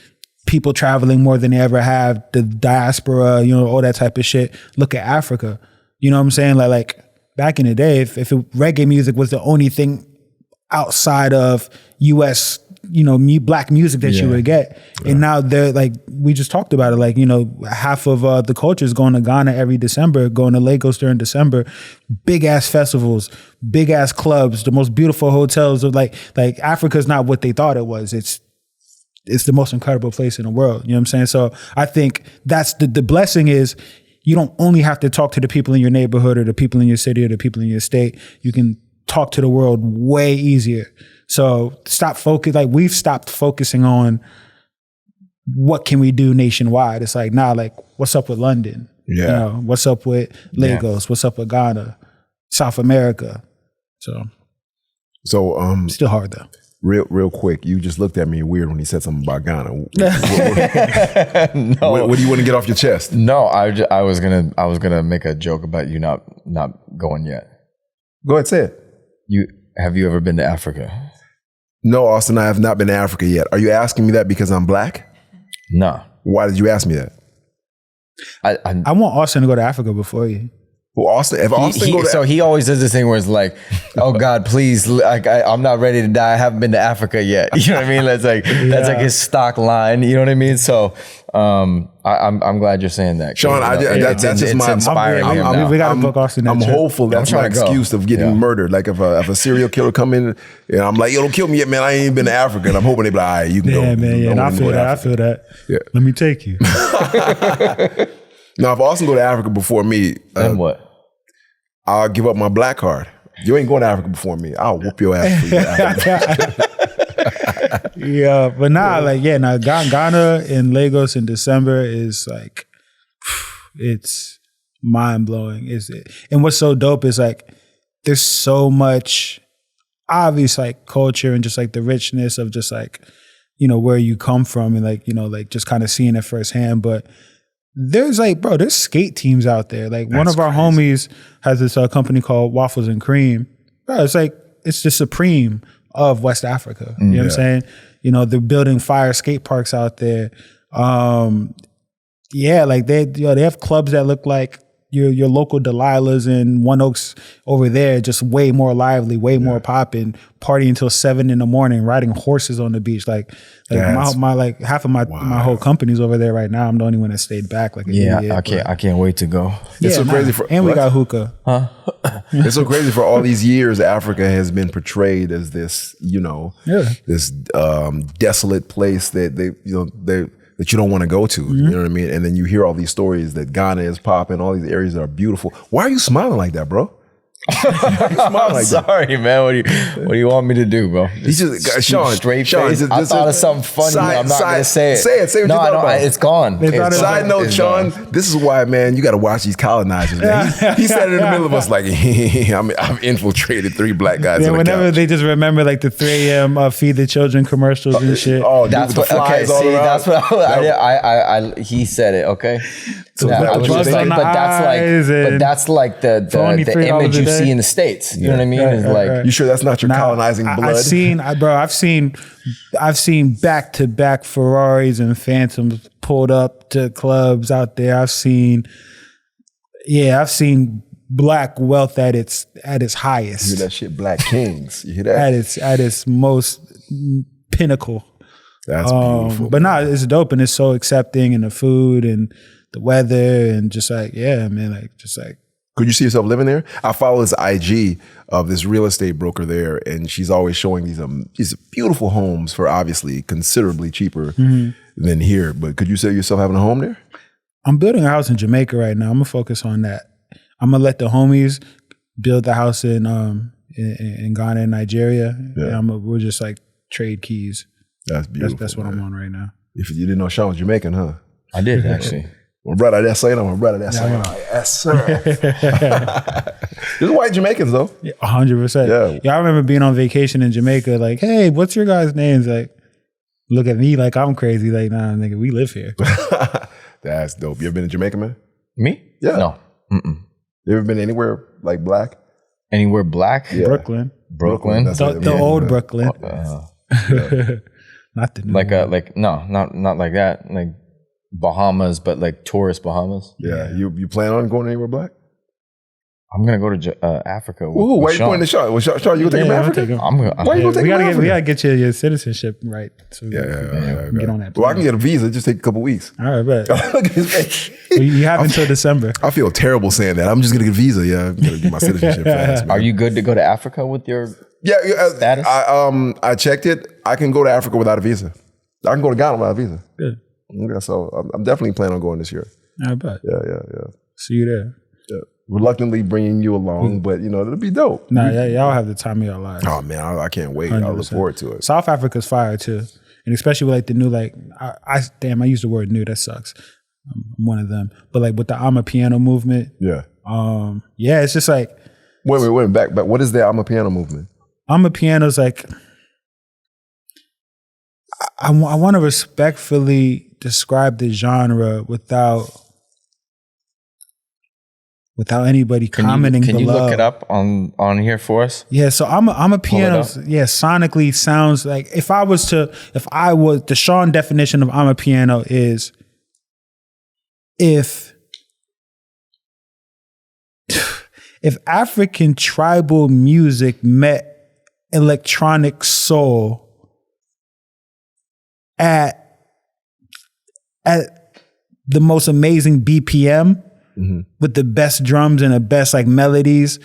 S2: people traveling more than they ever have, the diaspora, all that type of shit. Look at Africa. You know what I'm saying? Like back in the day, if reggae music was the only thing outside of US, black music that you would get. Yeah. And now they're like, we just talked about it, like, half of the culture is going to Ghana every December, going to Lagos during December, big ass festivals, big ass clubs, the most beautiful hotels. Like Africa's not what they thought it was. It's the most incredible place in the world. You know what I'm saying? So I think that's the blessing is you don't only have to talk to the people in your neighborhood or the people in your city or the people in your state. You can talk to the world way easier. So we've stopped focusing on what can we do nationwide. It's like, like what's up with London? Yeah. What's up with Lagos? Yeah. What's up with Ghana? South America. So
S3: still
S2: hard though.
S3: Real quick, you just looked at me weird when he said something about Ghana.
S4: No.
S3: What do you want to get off your chest?
S4: No, I was gonna make a joke about you not going yet.
S3: Go ahead, say it.
S4: Have you ever been to Africa?
S3: No, Austin, I have not been to Africa yet. Are you asking me that because I'm black?
S4: No.
S3: Why did you ask me that?
S2: I want Austin to go to Africa before you.
S3: Well, Austin, if Austin go to
S4: so he always does this thing where it's like, oh God, please, like I'm not ready to die. I haven't been to Africa yet. You know what I mean? That's like that's like his stock line. You know what I mean? So I'm glad you're saying that,
S3: Sean. That's just my
S4: inspiring.
S2: We got to book Austin.
S3: I'm hopeful that's my excuse of getting murdered. Like if a serial killer come in and I'm like, yo, don't kill me yet, man. I ain't even been to Africa, and I'm hoping they be like, all right, you can go.
S2: Yeah, man. Yeah, I feel that. Yeah. Let me take you.
S3: Now, if Austin go to Africa before me,
S4: then what?
S3: I'll give up my black card. You ain't going to Africa before me. I'll whoop your ass for you.
S2: Yeah, but Ghana in Lagos in December is like, it's mind blowing. And what's so dope is like, there's so much obvious like culture and just like the richness of just like, you know, where you come from and like, you know, like just kind of seeing it firsthand. But there's like, bro, there's skate teams out there. Like one of our homies has this company called Waffles and Cream. Bro, it's like, it's the supreme of West Africa. You know what I'm saying? You know, they're building fire skate parks out there. Like they have clubs that look like your local Delilah's and One Oaks over there, just way more lively, way more popping, partying until 7 a.m, riding horses on the beach. Like my half of my whole company's over there right now. I'm the only one that stayed back. Like
S4: I can't wait to go.
S3: It's so crazy
S2: we got hookah.
S4: Huh?
S3: It's so crazy for all these years. Africa has been portrayed as this, this desolate place that that you don't want to go to. You know what I mean? And then you hear all these stories that Ghana is popping, all these areas that are beautiful. Why are you smiling like that, bro?
S4: I'm sorry, man. What do you want me to do, bro?
S3: He's just
S4: Sean. Straight face. I thought of something funny. I'm not gonna say it.
S3: Say what you thought about.
S4: It's gone.
S3: Side note, Sean. This is why, man. You got to watch these colonizers. Man. He said it in the middle of us, like I've infiltrated 3 black guys.
S2: Yeah, whenever they just remember like the 3 a.m. feed the children commercials and shit.
S3: Oh,
S4: that's what. Okay, see, that's what I he said it. Okay.
S2: So
S4: I was just like, but that's like the image you see in the States. You know what I mean? It's like,
S3: you sure that's not your colonizing blood?
S2: I've seen back-to-back Ferraris and Phantoms pulled up to clubs out there. I've seen black wealth at its highest.
S3: You hear that shit, Black Kings. You hear that?
S2: At its most pinnacle.
S3: That's beautiful.
S2: But it's dope and it's so accepting, and the food and the weather and just like,
S3: could you see yourself living there? I follow this IG of this real estate broker there, and she's always showing these beautiful homes for obviously considerably cheaper than here. But could you see yourself having a home there?
S2: I'm building a house in Jamaica right now. I'm gonna focus on that. I'm gonna let the homies build the house in Ghana and Nigeria, and we'll just like trade keys.
S3: That's beautiful.
S2: That's what I'm on right now.
S3: If you didn't know Sean was Jamaican, huh?
S4: I did actually.
S3: My brother, that's saying. Yes, sir. There's white Jamaicans though.
S2: 100%. Yeah, I remember being on vacation in Jamaica. Like, hey, what's your guys' names? Like, look at me like I'm crazy. Like, nah, nigga, we live here.
S3: That's dope. You ever been to Jamaica, man?
S4: Me?
S3: Yeah.
S4: No.
S3: You ever been anywhere like black?
S4: Anywhere black?
S2: Yeah. Brooklyn.
S3: The
S2: old Brooklyn. Not the new one.
S4: Not like that. Like Bahamas, but like tourist Bahamas.
S3: Yeah. You plan on going anywhere black?
S4: I'm gonna go to Africa.
S3: Ooh, why are you pointing to Sean? Well, Sean, you gonna take him to Africa?
S4: Why you gonna take him to Africa?
S2: We gotta get your citizenship right. So
S3: get
S2: on that.
S3: Well, I can get a visa. Just take a couple weeks.
S2: All right, bet. You have until December.
S3: I feel terrible saying that. I'm just gonna get a visa. Yeah, I'm gonna get my citizenship fast. Man.
S4: Are you good to go to Africa with your status?
S3: I checked it. I can go to Africa without a visa. I can go to Ghana without a visa.
S2: Good.
S3: Yeah, so I'm definitely planning on going this year.
S2: I bet.
S3: Yeah.
S2: See you there.
S3: Yeah. Reluctantly bringing you along, but it'll be dope.
S2: Nah, y'all have the time of your lives.
S3: Oh man, I can't wait. 100%. I look forward to it.
S2: South Africa's fire too, and especially with like the new I used the word new. That sucks. I'm one of them, but like with the I'm a Piano movement.
S3: Yeah.
S2: It's just like
S3: wait back. What is the I'm a Piano movement?
S2: I'm a Piano's like I want to respectfully describe the genre without anybody commenting below.
S4: Can you look it up on here for us?
S2: Yeah, so I'm a piano. Yeah, sonically sounds like if the Sean definition of I'm a piano is if African tribal music met electronic soul at the most amazing BPM with the best drums and the best like melodies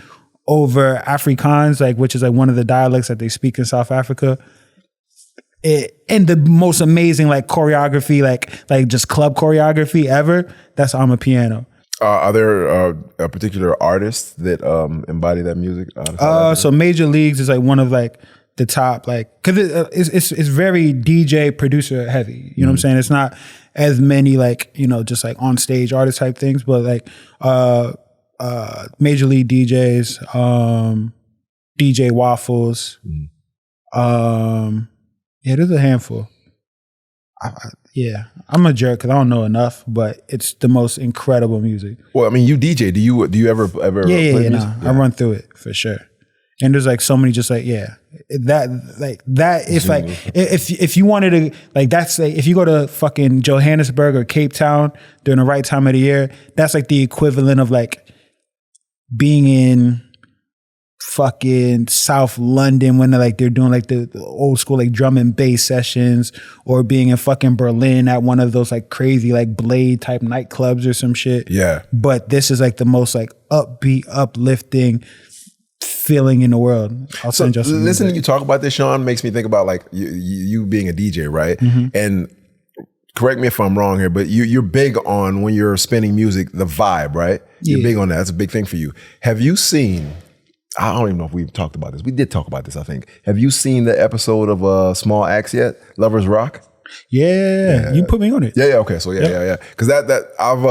S2: over Afrikaans, like which is like one of the dialects that they speak in South Africa. And the most amazing like choreography, like just club choreography ever. That's I'm a piano.
S3: Are there a particular artists that embody that music?
S2: So Major Leagues is like one of like the top, like, cause it's very DJ producer heavy. You know what I'm saying? It's not as many like, you know, just like on stage artist type things, but like Major League DJs, DJ Waffles. Yeah, there's a handful. I'm a jerk because I don't know enough, but it's the most incredible music.
S3: Well, I mean, you DJ. Do you ever play music?
S2: Yeah. I run through it for sure. And there's like so many just like that if like if you wanted to like that's like if you go to fucking Johannesburg or Cape Town during the right time of the year, that's like the equivalent of like being in fucking South London when they're doing like the old school like drum and bass sessions, or being in fucking Berlin at one of those like crazy like Blade type nightclubs or some shit.
S3: Yeah.
S2: But this is like the most like upbeat, uplifting feeling in the world.
S3: So listening to you talk about this, Sean, makes me think about like you being a DJ, right? And correct me if I'm wrong here, but you're big on when you're spinning music, the vibe, right? You're big on that. That's a big thing for you. Have you seen, I don't even know if we've talked about this. We did talk about this, I think. Have you seen the episode of Small Axe yet? Lovers Rock?
S2: Yeah, you put me on it.
S3: Yeah. Okay, so yeah. Because that I've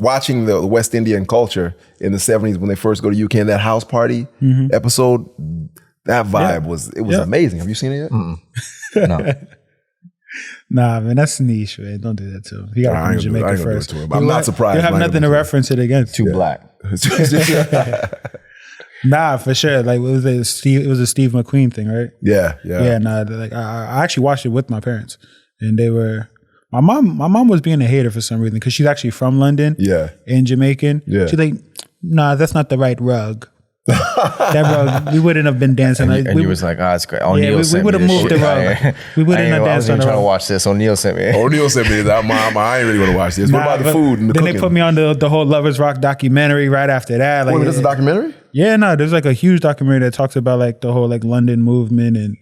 S3: watching the West Indian culture in the 70s when they first go to UK and that house party episode, that vibe was amazing. Have you seen it yet?
S4: No.
S2: Nah, man, that's niche, man. Don't do that to him. You got to come to Jamaica first.
S3: I'm not surprised.
S2: You have nothing to reference it against.
S4: Too black.
S2: Nah, for sure. Like it was a Steve McQueen thing, right?
S3: Yeah.
S2: Nah, like I actually watched it with my parents, and they were. My mom was being a hater for some reason because she's actually from London. Yeah, and Jamaican. Yeah, she's like, nah, that's not the right rug. That rug, we wouldn't have been dancing.
S4: And you was like, it's great. O'Neal
S2: we would have moved the rug. We wouldn't have danced on the rug.
S4: I was trying to watch this. O'Neal sent me.
S3: O'Neal sent me. I ain't really want to watch this. What about the food and the
S2: then
S3: cooking?
S2: They put me on the whole Lovers Rock documentary right after that. Like,
S3: wait, there's a documentary?
S2: Yeah, no, there's like a huge documentary that talks about like the whole like London movement, and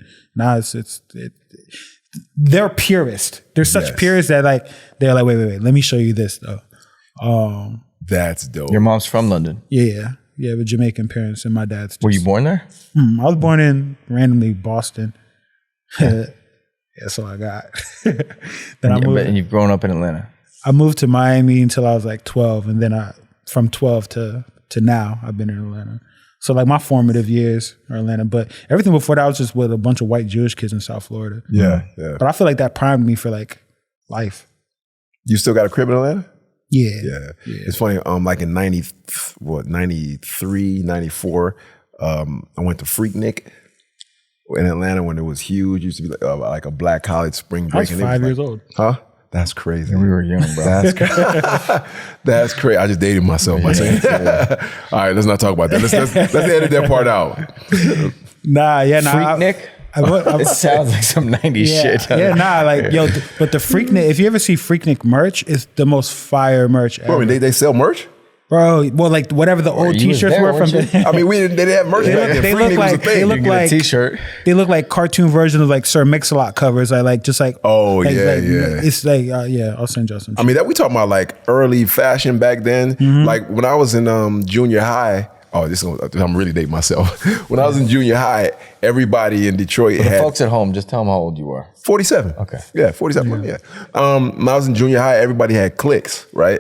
S2: they're purist. They're such purists that like they're like, wait, let me show you this though.
S3: That's dope.
S4: Your mom's from London.
S2: Yeah, with Jamaican parents, and my dad's.
S4: Were you born there?
S2: I was born in randomly Boston. That's all I got.
S4: And you've grown up in Atlanta.
S2: I moved to Miami until I was like 12, and then from 12 to now I've been in Atlanta. So like my formative years are Atlanta, but everything before that was just with a bunch of white Jewish kids in South Florida.
S3: Yeah.
S2: But I feel like that primed me for like life.
S3: You still got a crib in Atlanta?
S2: Yeah.
S3: It's funny. Like in 93, 94, I went to Freaknik in Atlanta when it was huge. It used to be like a black college spring break.
S2: I was 5 years old.
S3: Huh? That's crazy.
S4: And we were young, bro.
S3: That's crazy. I just dated myself by saying that. All right, let's not talk about that. Let's edit that part out.
S4: Freaknik? It sounds like some 90s shit.
S2: But the Freaknik, if you ever see Freaknik merch, it's the most fire merch ever.
S3: Bro, I mean, they sell merch?
S2: Bro, well, like whatever the old t-shirts were from.
S3: I mean, they didn't have merch.
S2: They look like
S4: a t-shirt.
S2: They look like cartoon versions of like Sir Mix-a-Lot covers. I like just like.
S3: Oh
S2: like,
S3: yeah.
S2: It's like I'll send you some.
S3: I mean, that we talking about like early fashion back then. Like when I was in junior high. I'm really dating myself. When I was in junior high, everybody in Detroit had.
S4: Folks at home, just tell them how old you were.
S3: 47.
S4: Okay.
S3: Yeah, 47. Yeah. When I was in junior high, everybody had cliques, right?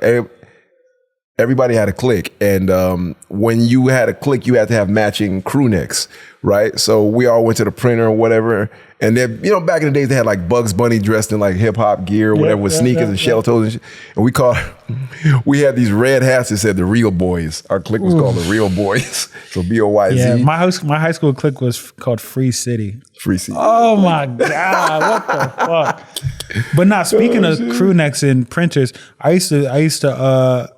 S3: everybody had a clique. And when you had a clique, you had to have matching crew necks, right? So we all went to the printer or whatever. And then, you know, back in the days, they had like Bugs Bunny dressed in like hip hop gear or whatever with sneakers and shell toes and shit. And we had these red hats that said the Real Boys. Our clique was called the Real Boys. So BOYZ.
S2: Yeah, my high school clique was called Free City.
S3: Free City.
S2: Oh my God, what the fuck? But now, speaking of crew necks and printers, I used to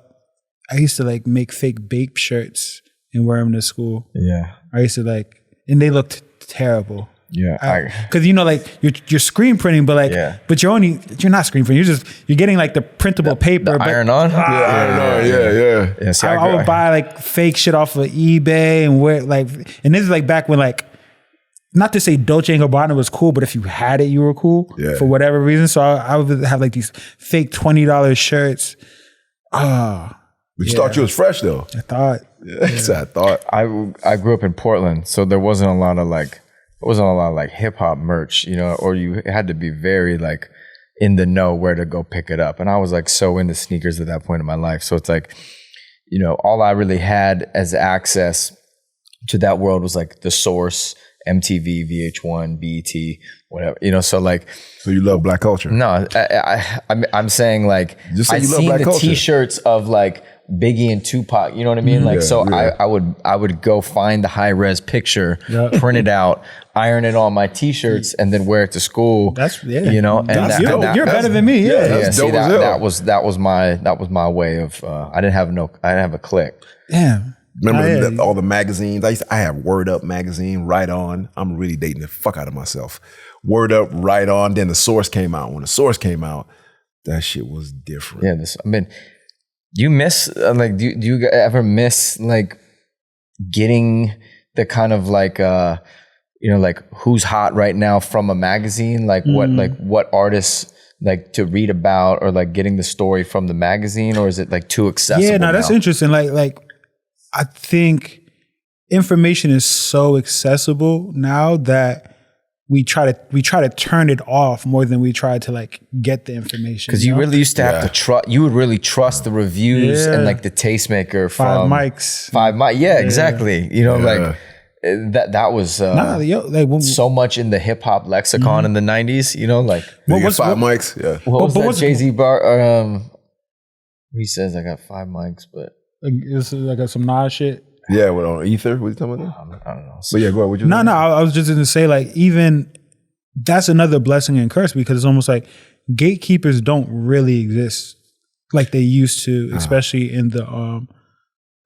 S2: like make fake Bape shirts and wear them to school.
S4: Yeah.
S2: I used to like, and they looked terrible.
S4: Yeah,
S2: because you know, like you're screen printing, but like, but you're not screen printing. You're getting like the printable paper.
S4: The iron on.
S3: Yeah.
S4: See,
S2: I would buy like fake shit off of eBay and wear like, and this is like back when like, not to say Dolce & Gabbana was cool, but if you had it, you were cool for whatever reason. So I would have like these fake $20 shirts.
S3: But you thought you was fresh though.
S2: I thought.
S3: I thought.
S4: I grew up in Portland, so there wasn't a lot of like hip hop merch, you know, or you had to be very like in the know where to go pick it up. And I was like so into sneakers at that point in my life. So it's like, you know, all I really had as access to that world was like The Source, MTV, VH1, BET, whatever, you know. So like,
S3: so you love black culture?
S4: No, I'm saying like, I've seen the T-shirts of like Biggie and Tupac, you know what I mean? Like, I would go find the high res picture, print it out, iron it on my T-shirts, and then wear it to school.
S2: That's
S4: you know, and
S2: you're better than me.
S4: See, that was my way of. I didn't have a clique.
S2: Damn.
S3: Remember all the magazines? I have Word Up magazine, Right On. I'm really dating the fuck out of myself. Word Up, Right On. Then The Source came out. When The Source came out, that shit was different.
S4: Yeah, I mean, do you miss like do you ever miss like getting the kind of like you know, like who's hot right now from a magazine, like what artists like to read about, or like getting the story from the magazine, or is it like too accessible?
S2: Yeah, no, that's interesting. Like I think information is so accessible now that we try to turn it off more than we try to like get the information.
S4: Because you really used to have to trust. You would really trust the reviews and like the tastemaker from
S2: Five Mics.
S4: Yeah, exactly. You know, like that was so much in the hip hop lexicon in the 90s. You know, like
S3: what Five Mics? Yeah.
S4: What was that Jay-Z bar? He says I got 5 mics, but
S2: I got some Nas shit.
S3: Yeah, what on Ether? What are you talking about?
S4: I don't know.
S3: But yeah, go ahead.
S2: No, I was just going to say, like, even that's another blessing and curse, because it's almost like gatekeepers don't really exist like they used to, especially in the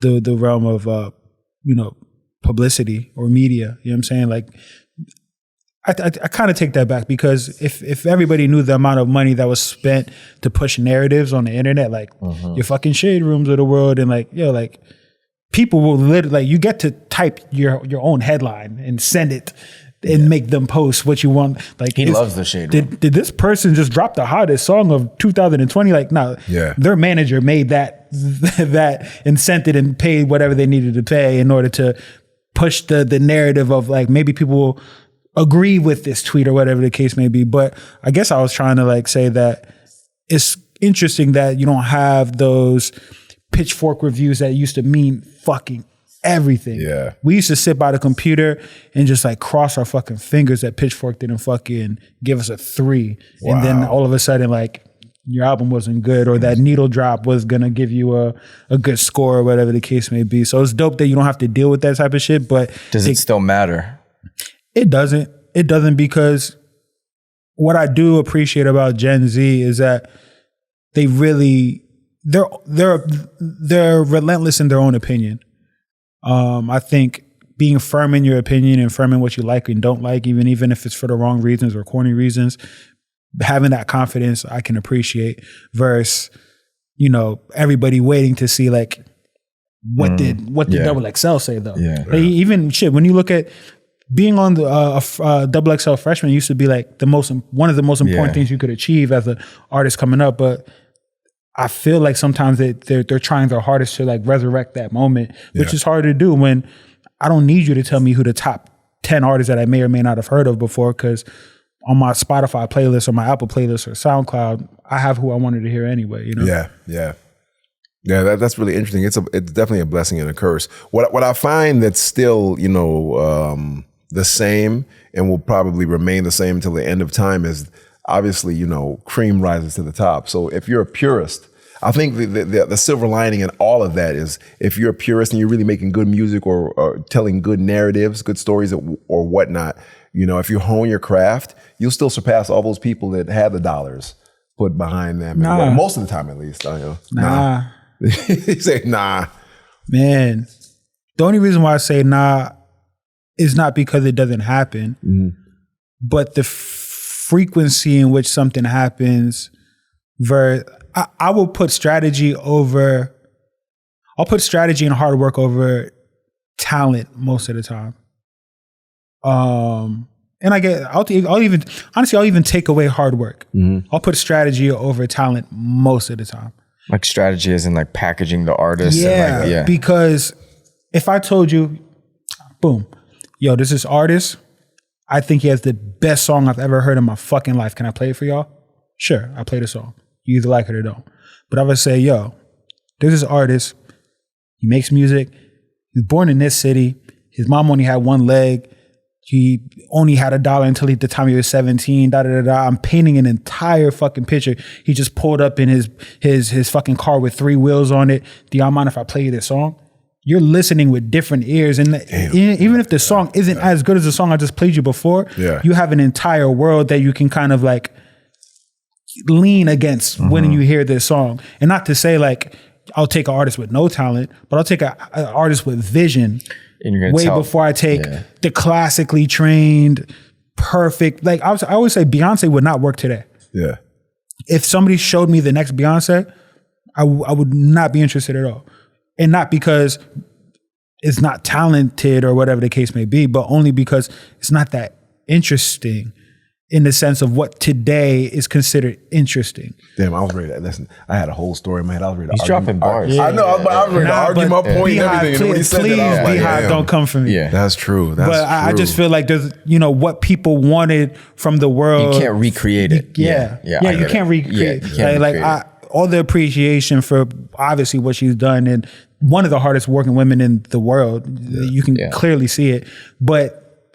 S2: realm of you know, publicity or media. You know what I'm saying? Like, I kind of take that back, because if everybody knew the amount of money that was spent to push narratives on the internet, like your fucking shade rooms of the world, and like, yo, like people will literally, like, you get to type your own headline and send it and make them post what you want. Like,
S4: he loves the shade room.
S2: Did this person just drop the hottest song of 2020? Like, no, their manager made that and sent it and paid whatever they needed to pay in order to push the narrative of like, maybe people will agree with this tweet or whatever the case may be. But I guess I was trying to like say that it's interesting that you don't have those pitchfork reviews that used to mean fucking everything.
S3: Yeah.
S2: We used to sit by the computer and just like cross our fucking fingers that Pitchfork didn't fucking give us a 3. Wow. And then all of a sudden, like, your album wasn't good, or that needle drop was gonna give you a good score or whatever the case may be. So it's dope that you don't have to deal with that type of shit. But
S4: does it still matter?
S2: It doesn't. It doesn't, because what I do appreciate about Gen Z is that they really they're relentless in their own opinion. I think being firm in your opinion and firm in what you like and don't like, even if it's for the wrong reasons or corny reasons, having that confidence I can appreciate, versus, you know, everybody waiting to see like what did Double XL say though.
S4: Yeah.
S2: Like, even shit, when you look at being on the Double XL freshman used to be like one of the most important things you could achieve as an artist coming up, but I feel like sometimes they're trying their hardest to like resurrect that moment, which is hard to do when I don't need you to tell me who the top 10 artists that I may or may not have heard of before, because on my Spotify playlist or my Apple playlist or SoundCloud, I have who I wanted to hear anyway, you know?
S3: Yeah. Yeah, that's really interesting. It's definitely a blessing and a curse. What I find that's still, the same and will probably remain the same until the end of time is obviously, cream rises to the top. So if you're a purist, I think the silver lining in all of that is if you're a purist and you're really making good music or telling good narratives, good stories or whatnot, if you hone your craft, you'll still surpass all those people that have the dollars put behind them.
S2: Nah.
S3: And most of the time, at least.
S2: Nah.
S3: You say nah.
S2: Man, the only reason why I say nah is not because it doesn't happen, but the frequency in which something happens. I will put strategy over. I'll put strategy and hard work over talent most of the time. And I'll even take away hard work. I'll put strategy over talent most of the time.
S4: Like strategy is in like packaging the artist.
S2: Yeah,
S4: and like,
S2: because if I told you, boom, yo, this is artist. I think he has the best song I've ever heard in my fucking life. Can I play it for y'all? Sure, I play the song. You either like it or don't. But I would say, yo, this is artist. He makes music. He was born in this city. His mom only had one leg. He only had $1 until the time he was 17, I'm painting an entire fucking picture. He just pulled up in his fucking car with 3 wheels on it. Do y'all mind if I play you this song? You're listening with different ears. And even if the song isn't as good as the song I just played you before, you have an entire world that you can kind of like lean against when you hear this song. And not to say like, I'll take an artist with no talent, but I'll take an artist with vision way before I take the classically trained, perfect. Like I always say Beyonce would not work today.
S3: Yeah.
S2: If somebody showed me the next Beyonce, I would not be interested at all. And not because it's not talented or whatever the case may be, but only because it's not that interesting in the sense of what today is considered interesting.
S3: Damn, I was ready to listen. I had a whole story, man. I was ready to
S4: He's dropping bars.
S3: I know, I was ready to argue my point and everything. And when he said that, I was like,
S2: Beehive, don't come for me.
S4: Yeah.
S3: That's true. That's true.
S2: I just feel like there's, what people wanted from the world.
S4: You can't recreate it.
S2: You can't recreate. All the appreciation for obviously what she's done, and one of the hardest working women in the world. You can clearly see it. But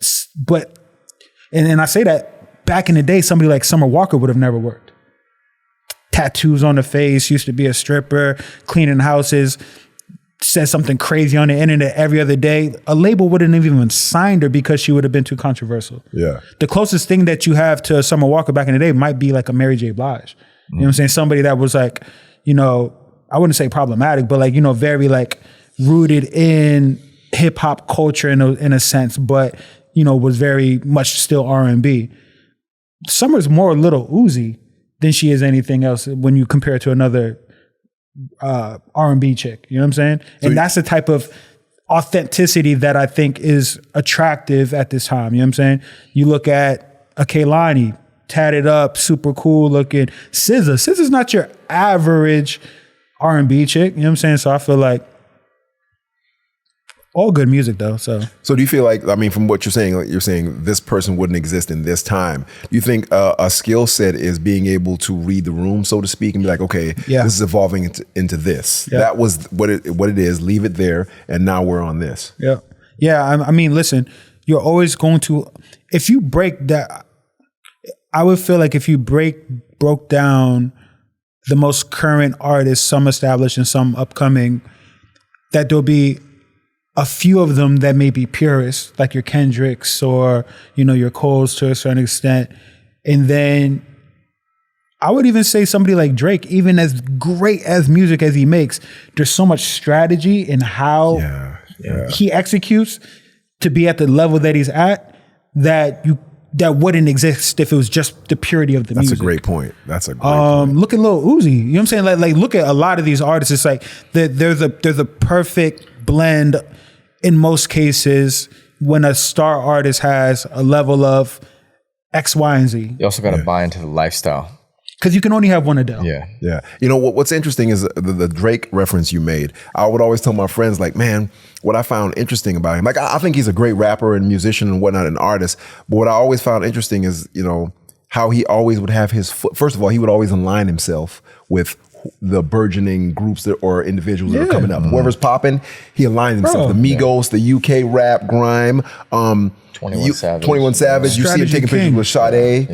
S2: I say that back in the day, somebody like Summer Walker would have never worked. Tattoos on the face, used to be a stripper, cleaning houses, says something crazy on the internet every other day. A label wouldn't have even signed her because she would have been too controversial.
S3: Yeah.
S2: The closest thing that you have to Summer Walker back in the day might be like a Mary J. Blige. You know what I'm saying? Somebody that was like, I wouldn't say problematic, but like, very like rooted in hip hop culture in a sense, but, was very much still R&B. Summer's more Little Uzi than she is anything else when you compare it to another R&B chick. You know what I'm saying? And that's the type of authenticity that I think is attractive at this time. You know what I'm saying? You look at a Kehlani, tatted up, super cool looking. SZA. SZA's not your average R&B chick. You know what I'm saying? So I feel like all good music though. So
S3: do you feel like, from what you're saying this person wouldn't exist in this time. Do you think a skill set is being able to read the room, so to speak, and be like, okay, this is evolving into this. Yeah. That was what it is. Leave it there. And now we're on this. Yeah.
S2: Yeah. Listen, you're always going to, if you break that, I would feel like if you broke down the most current artists, some established and some upcoming, that there'll be a few of them that may be purists, like your Kendricks or, your Coles to a certain extent. And then I would even say somebody like Drake, even as great as music as he makes, there's so much strategy in how he executes to be at the level that he's at that wouldn't exist if it was just the purity of the music.
S3: That's a great point.
S2: Look at Lil Uzi. You know what I'm saying? Like look at a lot of these artists. It's like there's a perfect blend in most cases when a star artist has a level of X, Y, and Z.
S4: You also got to buy into the lifestyle.
S2: Because you can only have one Adele.
S3: Yeah. What's interesting is the Drake reference you made. I would always tell my friends, like, man, what I found interesting about him, like, I think he's a great rapper and musician and whatnot, an artist. But what I always found interesting is, how he always would have his foot. First of all, he would always align himself with the burgeoning groups or individuals that are coming up. Whoever's popping, he aligns himself. The Migos, the UK rap, grime,
S4: 21 Savage.
S3: 21 Savage. You see him taking pictures with Sade.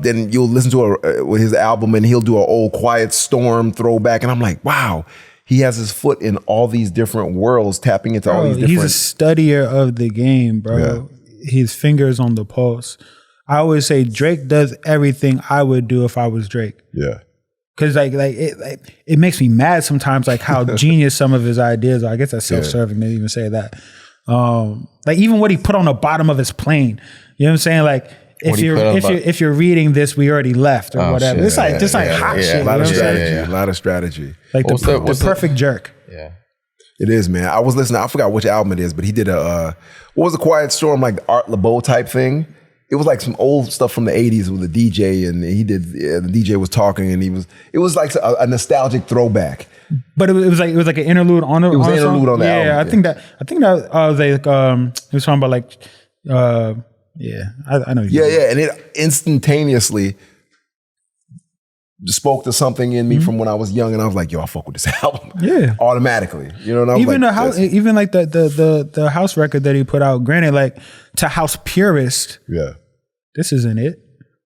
S3: Then you'll listen to with his album and he'll do an old Quiet Storm throwback. And I'm like, wow, he has his foot in all these different worlds, tapping into all these different.
S2: He's a studier of the game, bro. Yeah. His fingers on the pulse. I always say Drake does everything I would do if I was Drake.
S3: Yeah.
S2: Cause it makes me mad sometimes, like how genius some of his ideas are. I guess that's self-serving to even say that. Like even what he put on the bottom of his plane. You know what I'm saying? Like if you're reading this, we already left or whatever. Shit, it's like hot shit.
S3: A lot of strategy.
S2: Like the perfect jerk.
S4: Yeah.
S3: It is, man. I was listening. I forgot which album it is, but he did what was a Quiet Storm, like the Art LeBeau type thing. It was like some old stuff from the 80s with a DJ, and he did. The DJ was talking, and it was like a nostalgic throwback.
S2: But it was like an interlude on the. It was an interlude on the album. Yeah, I think that was like he was talking about like I know.
S3: And it instantaneously spoke to something in me from when I was young, and I was like, yo, I fuck with this album. Yeah, automatically. You know, and I was
S2: even like, the house record that he put out. Granted, like to house purists, this isn't it.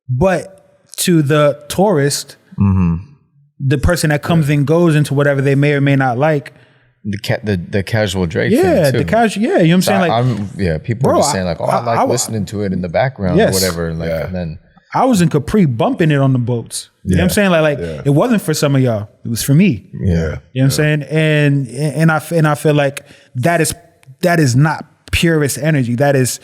S2: But to the tourist, the person that comes and goes into whatever they may or may not like.
S4: The casual Drake
S2: thing
S4: too.
S2: The casual, you know what I'm saying? Like,
S4: people are just saying like, oh, I like listening to it in the background or whatever. Like, and then
S2: I was in Capri bumping it on the boats. You know what I'm saying? Like it wasn't for some of y'all. It was for me.
S3: Yeah.
S2: You know what I'm saying? And I feel like that is not purist energy. That is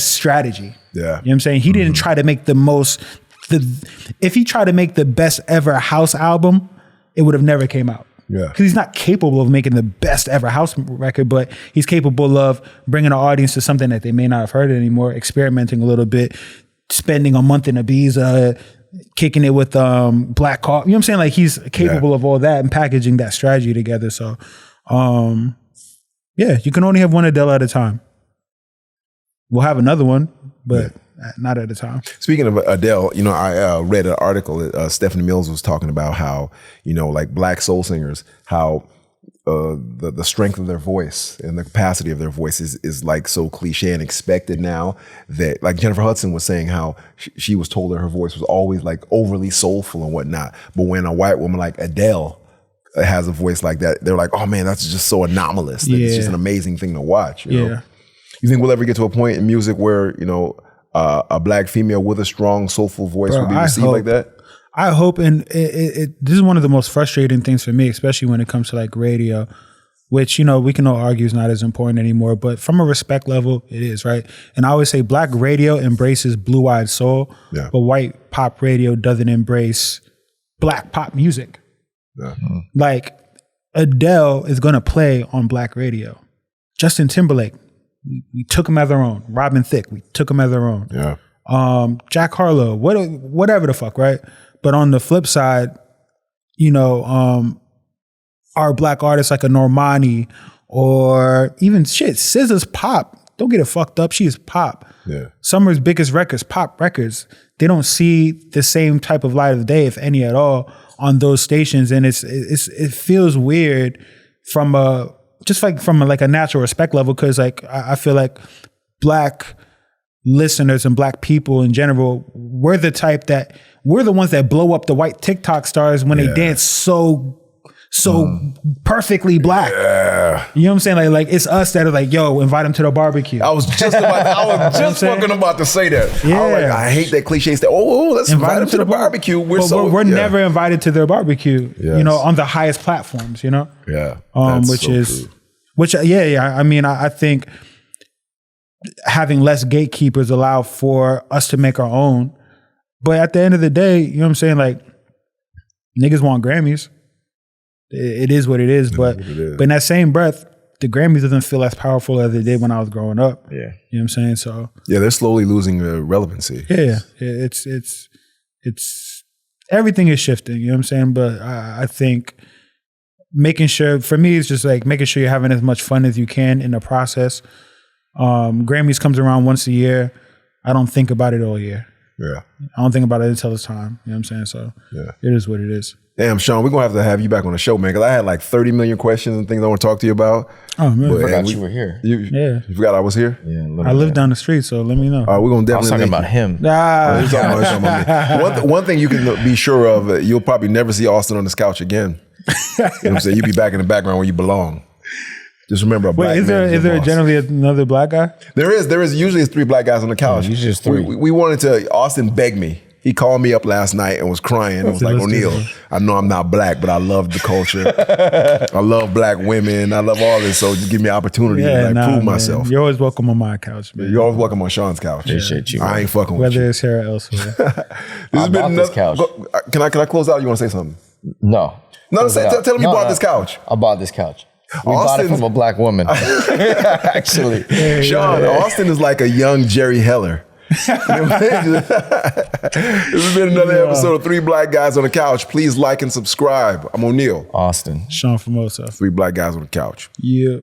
S2: strategy.
S3: Yeah.
S2: You know what I'm saying? He didn't try to make if he tried to make the best ever house album, it would have never came out.
S3: Yeah.
S2: Because he's not capable of making the best ever house record, but he's capable of bringing an audience to something that they may not have heard anymore, experimenting a little bit, spending a month in Ibiza, kicking it with Black Coffee. You know what I'm saying? Like he's capable of all that and packaging that strategy together. So, you can only have one Adele at a time. We'll have another one, but not at a time.
S3: Speaking of Adele, you know, I read an article. Stephanie Mills was talking about how, you know, like black soul singers, how the strength of their voice and the capacity of their voice is like so cliche and expected now, that like Jennifer Hudson was saying how she was told that her voice was always like overly soulful and whatnot. But when a white woman like Adele has a voice like that, they're like, oh man, that's just so anomalous. Like, it's just an amazing thing to watch. You know? You think we'll ever get to a point in music where, you know, a black female with a strong, soulful voice will be received like that?
S2: I hope, and this is one of the most frustrating things for me, especially when it comes to like radio, which, you know, we can all argue is not as important anymore, but from a respect level, it is, right? And I always say black radio embraces blue-eyed soul, but white pop radio doesn't embrace black pop music. Like Adele is going to play on black radio. Justin Timberlake, we took him as our own. Robin Thicke, we took him as our own. Jack Harlow, whatever the fuck, right? But on the flip side, you know, our black artists like a Normani or even SZA's pop. Don't get it fucked up. She is pop. Summer's biggest records, pop records. They don't see the same type of light of day, if any at all, on those stations, and it feels weird from a natural respect level, because like I feel like black listeners and black people in general, we're the ones that blow up the white TikTok stars when they dance so perfectly black. You know what I'm saying? Like it's us that are like, yo, invite them to the barbecue.
S3: I was just fucking about to say that. I hate that cliche stuff. Let's invite them to the barbecue.
S2: We're never invited to their barbecue, you know, on the highest platforms, you know? I mean, I think having less gatekeepers allow for us to make our own. But at the end of the day, you know what I'm saying? Like, niggas want Grammys. It is what it is. But in that same breath, the Grammys doesn't feel as powerful as they did when I was growing up. You know what I'm saying? So
S3: they're slowly losing their relevancy.
S2: It's everything is shifting, you know what I'm saying? But I think making sure, for me, it's just like making sure you're having as much fun as you can in the process. Grammys comes around once a year. I don't think about it all year. I don't think about it until it's time. You know what I'm saying? So it is what it is.
S3: Damn, Sean, we're going to have you back on the show, man, because I had like 30 million questions and things I want to talk to you about.
S2: Oh, man.
S4: I forgot you were here.
S3: You forgot I was here?
S4: Yeah.
S2: I live down the street, so let me know.
S3: All right, we're going to definitely...
S4: I was talking about him.
S3: He's talking about me. One thing you can be sure of, you'll probably never see Austin on this couch again. You know what I'm saying? You'll be back in the background where you belong. Just remember, a black man
S2: is there generally another black guy?
S3: There is. Usually it's 3 black guys on the couch.
S4: Usually just 3.
S3: We wanted to... Austin begged me. He called me up last night and was crying. It was like, O'Neal, I know I'm not black, but I love the culture. I love black women. I love all this. So just give me an opportunity to prove myself.
S2: You're always welcome on my couch, man.
S3: You're always welcome on Sean's couch.
S4: Appreciate you.
S3: I ain't fucking with you.
S2: Whether it's here or elsewhere.
S4: I bought this couch.
S3: Can I close out? You want to say something?
S4: No.
S3: No, tell him you bought this couch.
S4: I bought this couch. We bought it from a black woman. Actually.
S3: Sean, Austin is like a young Jerry Heller. This has been another episode of 3 Black Guys on the Couch. Please like and subscribe. I'm O'Neal.
S4: Austin.
S2: Sean Famoso.
S3: 3 Black Guys on the Couch.
S2: Yeah.